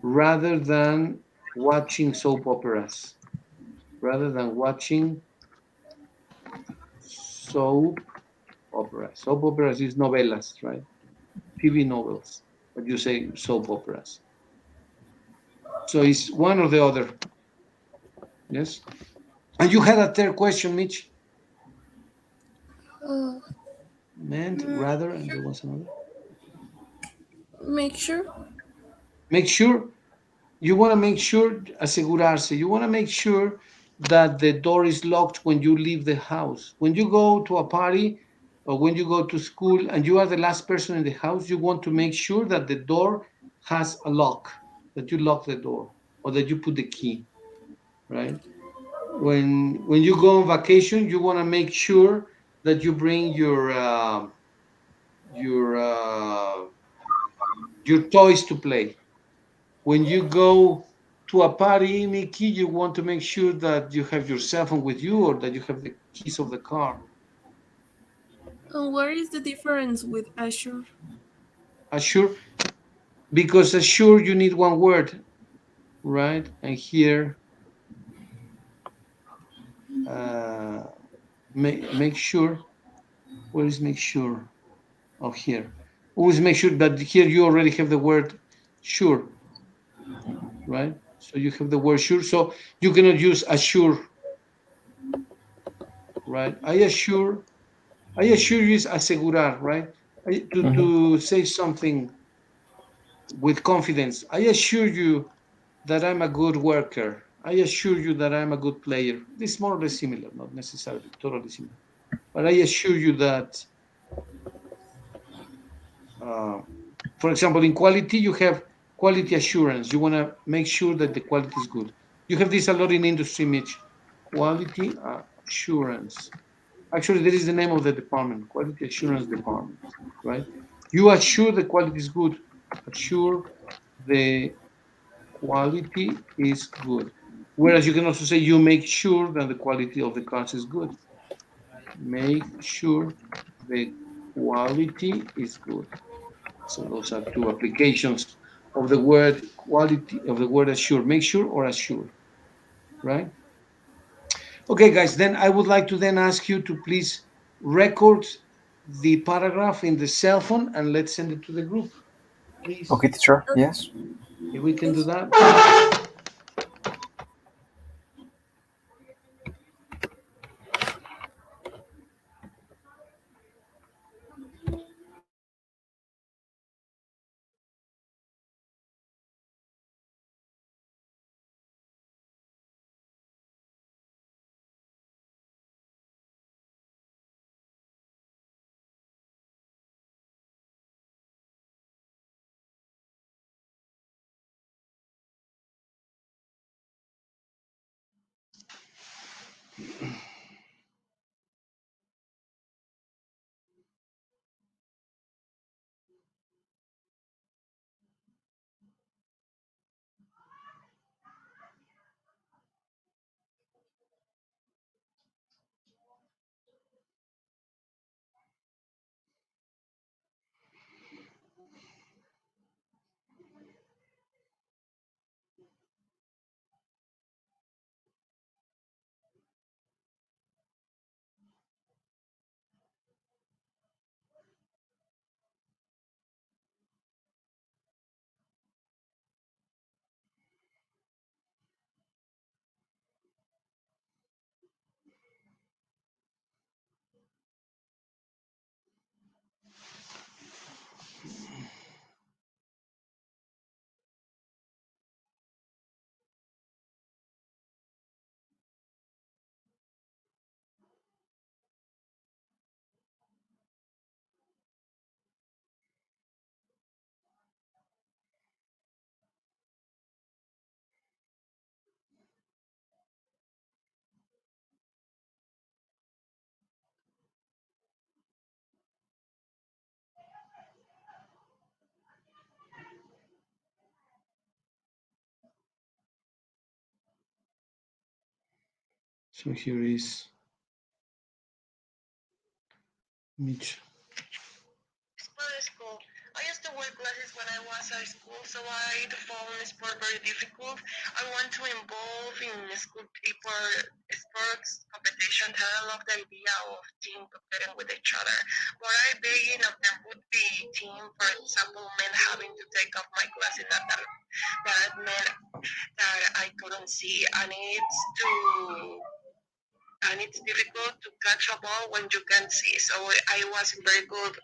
rather than watching soap operas. Rather than watching soap operas. Soap operas is novelas, right? TV novels, but you say soap operas. So it's one or the other. Yes. And you had a third question, Mitch. Uh, Meant mm, rather, and there was another. make sure. Make sure you want to make sure asegurarse. You want to make sure that the door is locked when you leave the house. When you go to a party or when you go to school and you are the last person in the house, you want to make sure that the door has a lock, that you lock the door or that you put the key, right? When you go on vacation, you want to make sure that you bring your your toys to play. When you go to a party, Mickey, you want to make sure that you have your cell phone with you or that you have the keys of the car. And what is the difference with assure? Assure, because assure you need one word, right? And here, uh, make sure. Where is make sure? Oh, here. Always make sure that here you already have the word sure, right? So you have the word sure. So you cannot use assure, right? I assure you is asegurar, right? Mm-hmm. To say something with confidence. I assure you that I'm a good worker. I assure you that I'm a good player. This is more or less similar, not necessarily totally similar. But I assure you that uh, For example, in quality, you have quality assurance. You want to make sure that the quality is good. You have this a lot in industry, Mitch. Quality assurance. Actually, there is the name of the department, quality assurance department, right? You assure the quality is good. Assure the quality is good. Whereas you can also say you make sure that the quality of the cars is good. Make sure the quality is good. So those are two applications of the word quality, of the word assure. Make sure or assure, right? Okay, guys, then I would like to then ask you to please record the paragraph in the cell phone and let's send it to the group, please. Okay, teacher. Yes. If we can do Yes. that. So here is Mitch. School. I used to wear glasses when I was at school, so I found sport very difficult. I want to involve in school sports competition. I love the idea of team competing with each other. What I begin of them would be team, for example, men having to take off my glasses that meant that I couldn't see, and it's difficult to catch a ball when you can't see. So I wasn't very good,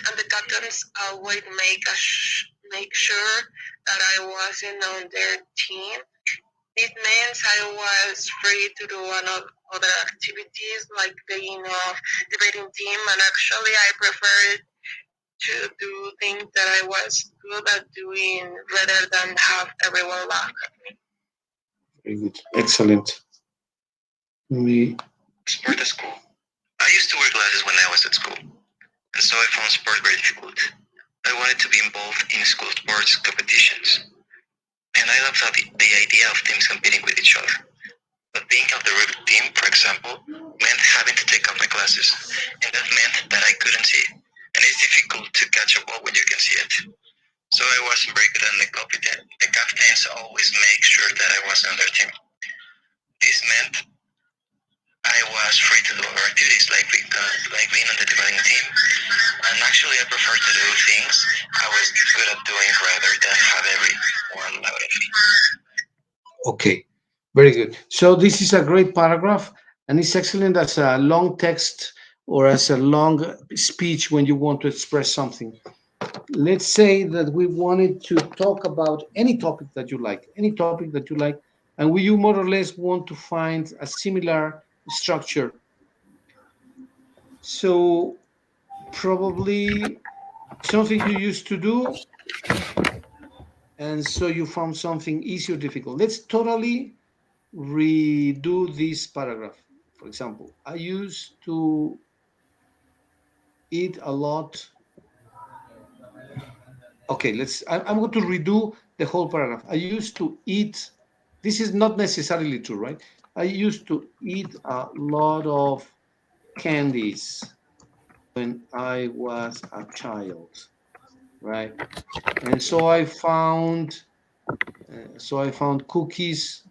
and the captains always make sure that I wasn't on their team. It means I was free to do other activities like being off debating team, and actually I preferred to do things that I was good at doing rather than have everyone laugh at me. Very good. Excellent. Me. Sport at school. I used to wear glasses when I was at school, and so I found sport very difficult. I wanted to be involved in school sports competitions, and I loved the idea of teams competing with each other. But being of the root team, for example, meant having to take off my glasses, and that meant that I couldn't see. And it's difficult to catch a ball when you can see it. So I wasn't very good at the competition. The captains always make sure that I was on their team. This meant I was free to do other activities like being on the debating team. And actually, I prefer to do things I was good at doing rather than have everyone loud at me. Okay, very good. So this is a great paragraph, and it's excellent as a long text or as a long speech when you want to express something. Let's say that we wanted to talk about any topic that you like, and you more or less want to find a similar structure. So probably something you used to do And so you found something easy or difficult. Let's totally redo this paragraph. For example, I used to eat a lot. Okay, I'm going to redo the whole paragraph. I used to eat, this is not necessarily true, right? I used to eat a lot of candies when I was a child, right? And so I found cookies,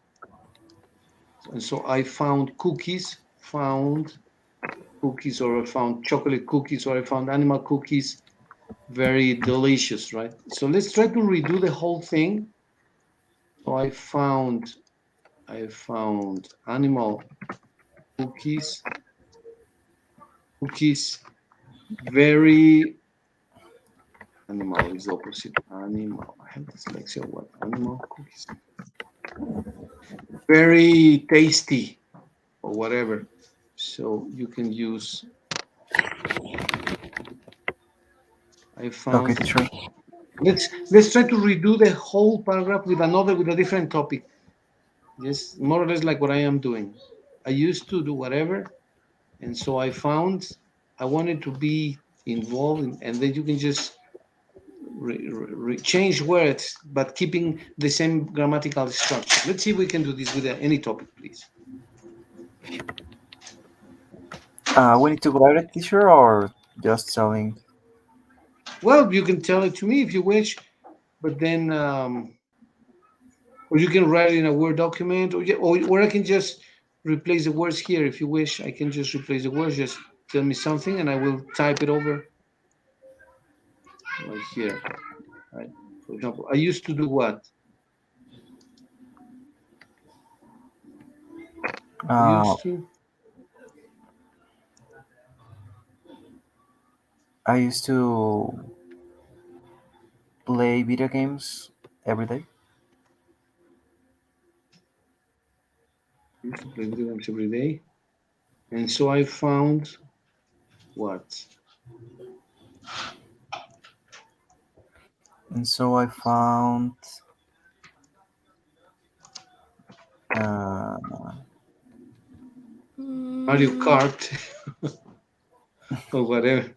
and so I found cookies, or I found chocolate cookies, or I found animal cookies very delicious, right? So let's try to redo the whole thing. So I found animal cookies, very animal is the opposite. Animal. I have dyslexia. What animal cookies? Very tasty or whatever. So you can use. I Okay, found. teacher. Let's try to redo the whole paragraph with a different topic. Yes, more or less like what I am doing. I used to do whatever, and so I wanted to be involved, and then you can just change words, but keeping the same grammatical structure. Let's see if we can do this with any topic, please. We need to write it, teacher, or just telling? Well, you can tell it to me if you wish, but then, or you can write it in a Word document, or I can just replace the words here if you wish. I can just replace the words. Just tell me something, and I will type it over right here. Right. For example, I used to do what? I Uh, used to. I used to play video games every day. Used to play video games every day, and so I found what? And so I found uh, Mario Mm, Kart or whatever.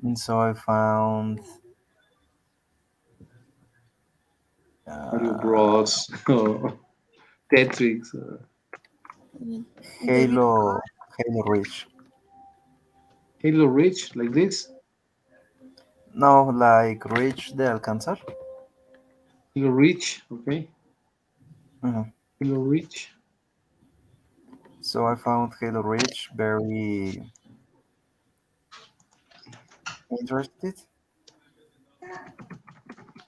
and so I found Mario uh, Bros. Or Tetris. David, Halo Reach. Halo Reach, like this. No, like Reach de alcanzar. Halo Reach, okay. Mhm. Halo Reach. So I found Halo Reach very interested.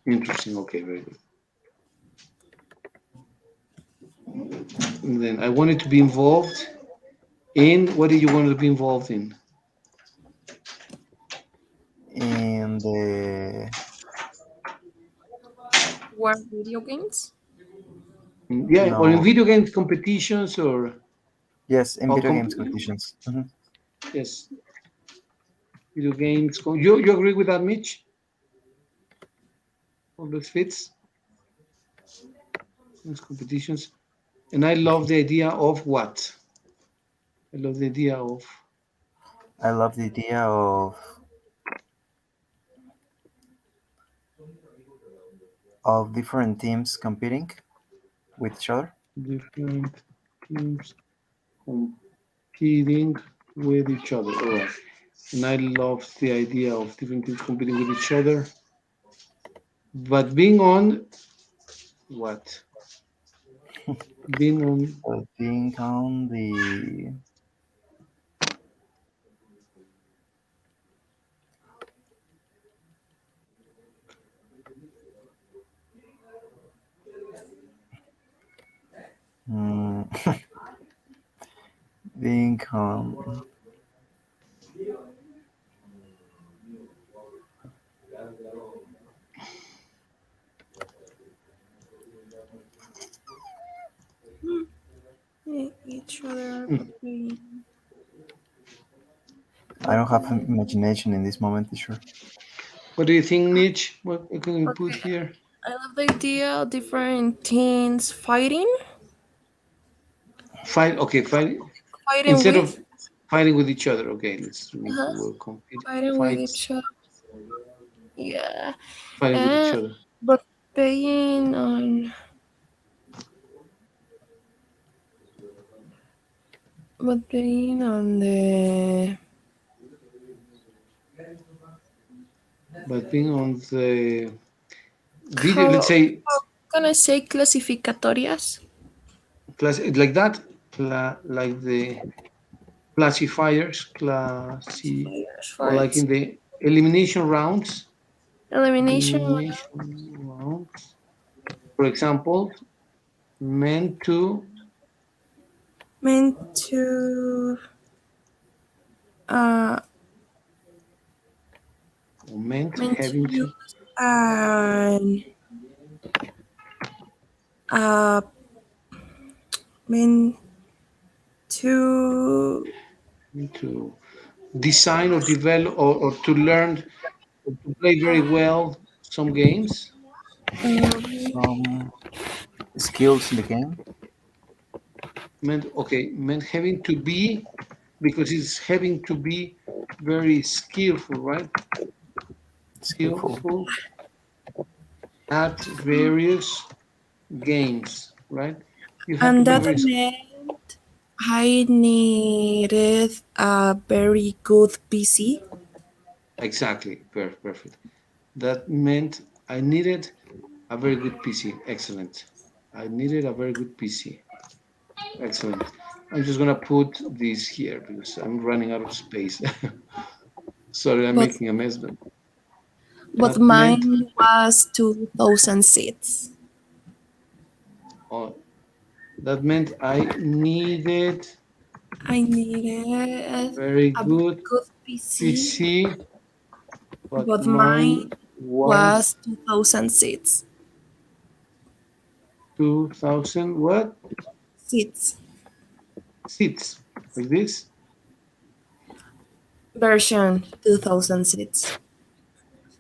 Interesting. Okay, very good. And then I wanted to be involved in. What did you want to be involved in? In the what video games? Yeah, or in no, video games competitions yes, in or video games competitions. yes, video games. You agree with that, Mitch? All those fits. Those competitions. And I love the idea of what? I love the idea I love the idea of different teams competing with each other. different teams competing with each other. All right. And I love the idea of different teams competing with each other. But being on what? Being on I think on the mm, being on Each other, hmm, but we. I don't have imagination in this moment, teacher. What do you think, Mitch? What can we put Okay. here? I love the idea of different teams Fight. Okay, fight fighting instead of with, fighting with each other. Okay, let's remove the uh word compete. fighting with Fight, each other. Yeah, fighting with each and other. but paying on, the But being on the video, let's how say can I say clasificatorias? class like that, like the classifiers, classy, Classifiers or like fights. in the elimination rounds. Elimination Elimination rounds. For example, meant to meant to uh meant meant to having to use an uh meant to to design or develop or to learn or to play very well some games. um, Some skills in the game. Meant having to be because it's having to be very skillful, right? Skillful. Skillful at various games, right? You have to and be that very meant I needed a very good PC. exactly perfect. That meant I needed a very good PC. Excellent. I needed a very good PC. Excellent. I'm just gonna put this here because I'm running out of space. Sorry, I'm But making a mess, but but that meant mine was 2000 seats. oh, that meant I needed I needed very a very good good PC, PC, but but mine mine was was 2000 seats. 2000 what Seats. seats like this Version 2000 seats.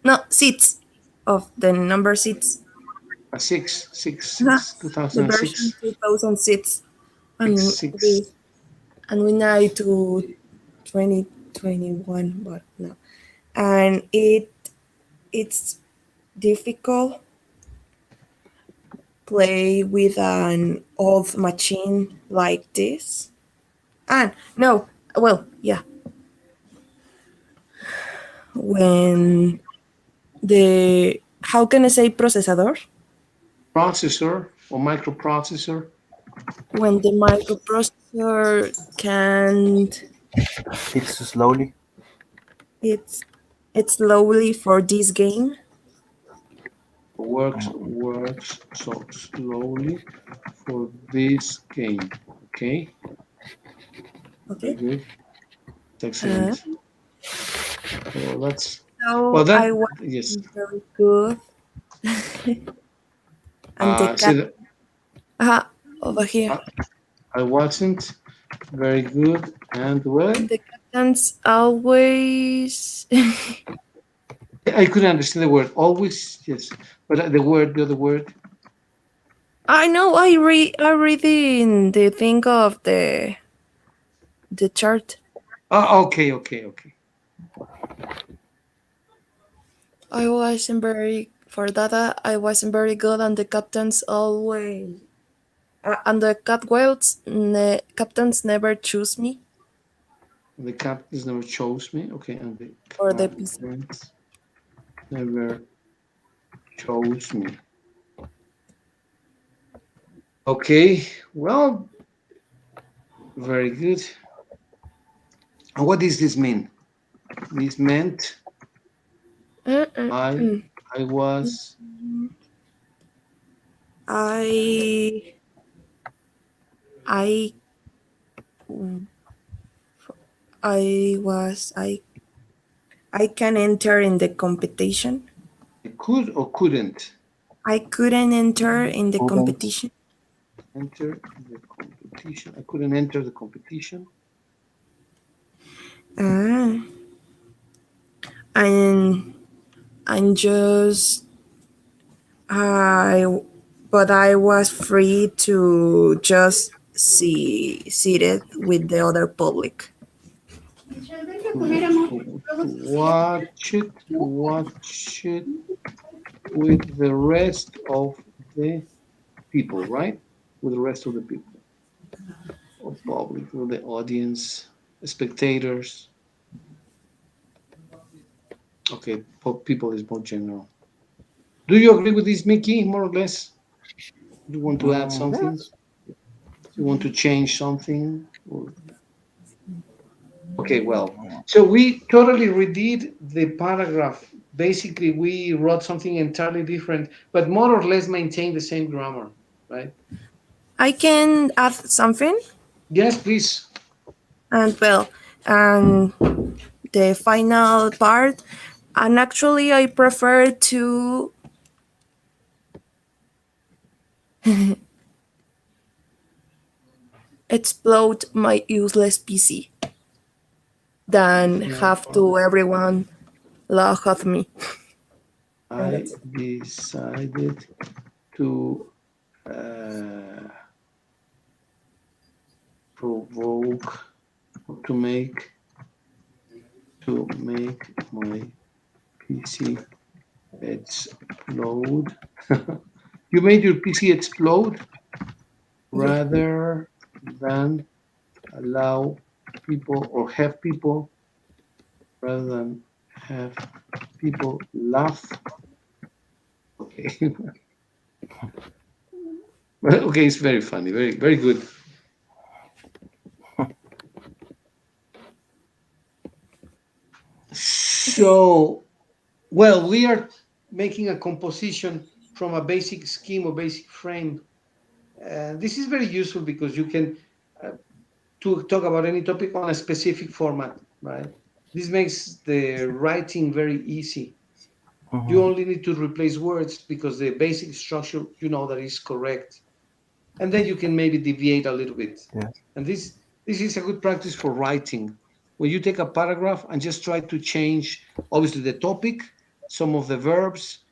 No, seats of the number seats. a Huh. two The thousand and version six 2000 seats. six And six. we now to 2021, but no. And it's difficult play with an old machine like this. And no, well, yeah, when the how can I say procesador? Processor or microprocessor. When the microprocessor can't, It's slowly. it's it's slowly for this game. Works so slowly for this game. Okay, very Okay. good. Uh, Excellent. Well, that's well so that I was yes. very good. And the So cat over here. I, I wasn't very good and what? The captains always. I couldn't understand the word. Always yes, but the other word. I know. I read in the thing of the chart. Oh, okay. I wasn't very for data. I wasn't very good, and the captains always. And the captains never choose me The captains never chose me. Okay, and the for the PC. captains never chose me. Okay, well, very good. And what does this mean? This meant Uh, uh, I mm. I was I I I can enter in the competition. I could or couldn't I couldn't enter in the Couldn't. competition. enter the competition. I couldn't enter the competition. Ah, and and just I but I was free to just see it with the other public. To watch it with the rest of the people, right? With the rest of the people, or public, with the audience, spectators. Okay, people is more general. Do you agree with this, Mickey? More or less? Do you want to add something? Yes. Do you want to change something? Okay, well, so we totally redid the paragraph. Basically, we wrote something entirely different, but more or less maintained the same grammar, right? I can add something, Yes, please. and well, and the final part. And actually, I prefer to explode my useless PC than Yeah, have to everyone laugh at me. And I that's it. decided to uh, provoke to make my PC explode. You made your PC explode Yeah. rather than allow people or have people rather than have people laugh. Okay. Okay, it's very funny, very very good. Okay. So, well, we are making a composition from a basic scheme or basic frame. This is very useful because you can uh, to talk about any topic on a specific format, right? This makes the writing very easy. You Hmm. only need to replace words because the basic structure you know that is correct, and then you can maybe deviate a little bit. Yes. And this is a good practice for writing, where you take a paragraph and just try to change, obviously, the topic, some of the verbs,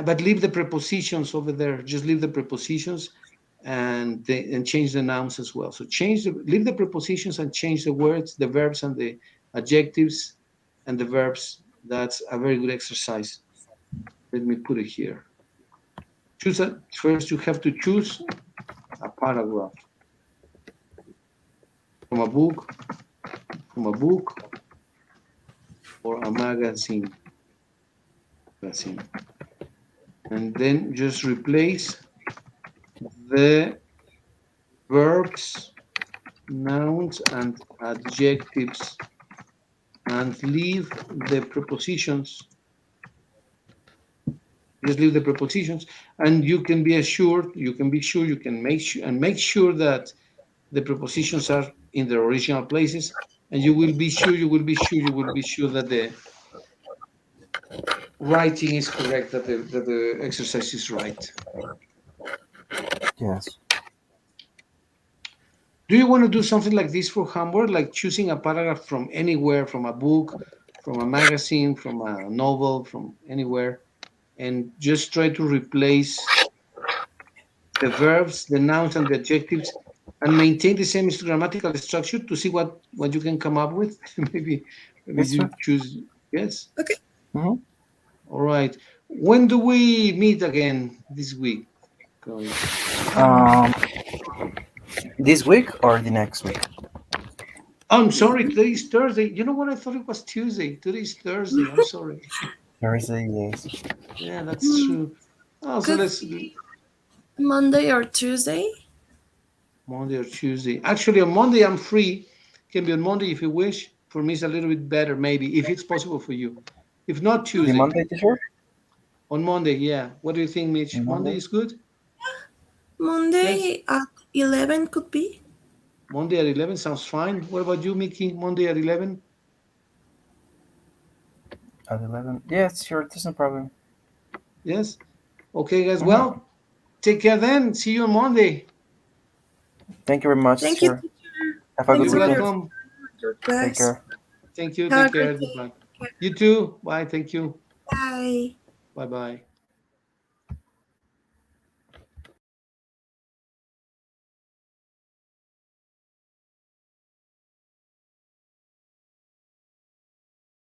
but leave the prepositions over there. Just leave the prepositions and change the nouns as well. So leave the prepositions and change the words, the verbs, and the adjectives and the verbs. That's a very good exercise. Let me put it here. First, you have to choose a paragraph from a book, from a book or a magazine, and then just replace the verbs, nouns, and adjectives, and leave the prepositions. Just leave the prepositions, and you can be assured, you can be sure, you can make sure that the prepositions are in their original places, and you will be sure that the writing is correct, that the exercise is right. Yes. Do you want to do something like this for homework, like choosing a paragraph from anywhere, from a book, from a magazine, from a novel, from anywhere, and just try to replace the verbs, the nouns, and the adjectives, and maintain the same grammatical structure to see what you can come up with? Maybe Yes, you sir. choose. Yes. Okay. Hmm. All right. When do we meet again this week, guys? Um, this week or the next week? I'm sorry. Today is Thursday. You know what? I thought it was Tuesday. Today is Thursday. I'm sorry. Thursday, yes. Yeah, that's true. Oh, so Could let's be Monday or Tuesday. Monday or Tuesday. Actually, on Monday I'm free. Can be on Monday if you wish. For me, it's a little bit better, maybe, if it's possible for you. If not, The Tuesday. Monday, teacher? On Monday, yeah. What do you think, Mitch? Monday Monday? is good? Yes? Monday at 11 could be. Monday at 11 sounds fine. What about you, Mickey? Monday at 11? At 11? Yes, sure, there's no problem. Yes? Okay, guys. Hmm. Well, take care then. See you on Monday. Thank you very much, Thank you, teacher. teacher. Have a good Thanks You're for your weekend. time welcome. and your Take class. care. Thank you. Have Take a great care. day. Goodbye. You too. Bye. Thank you. Bye. Bye bye.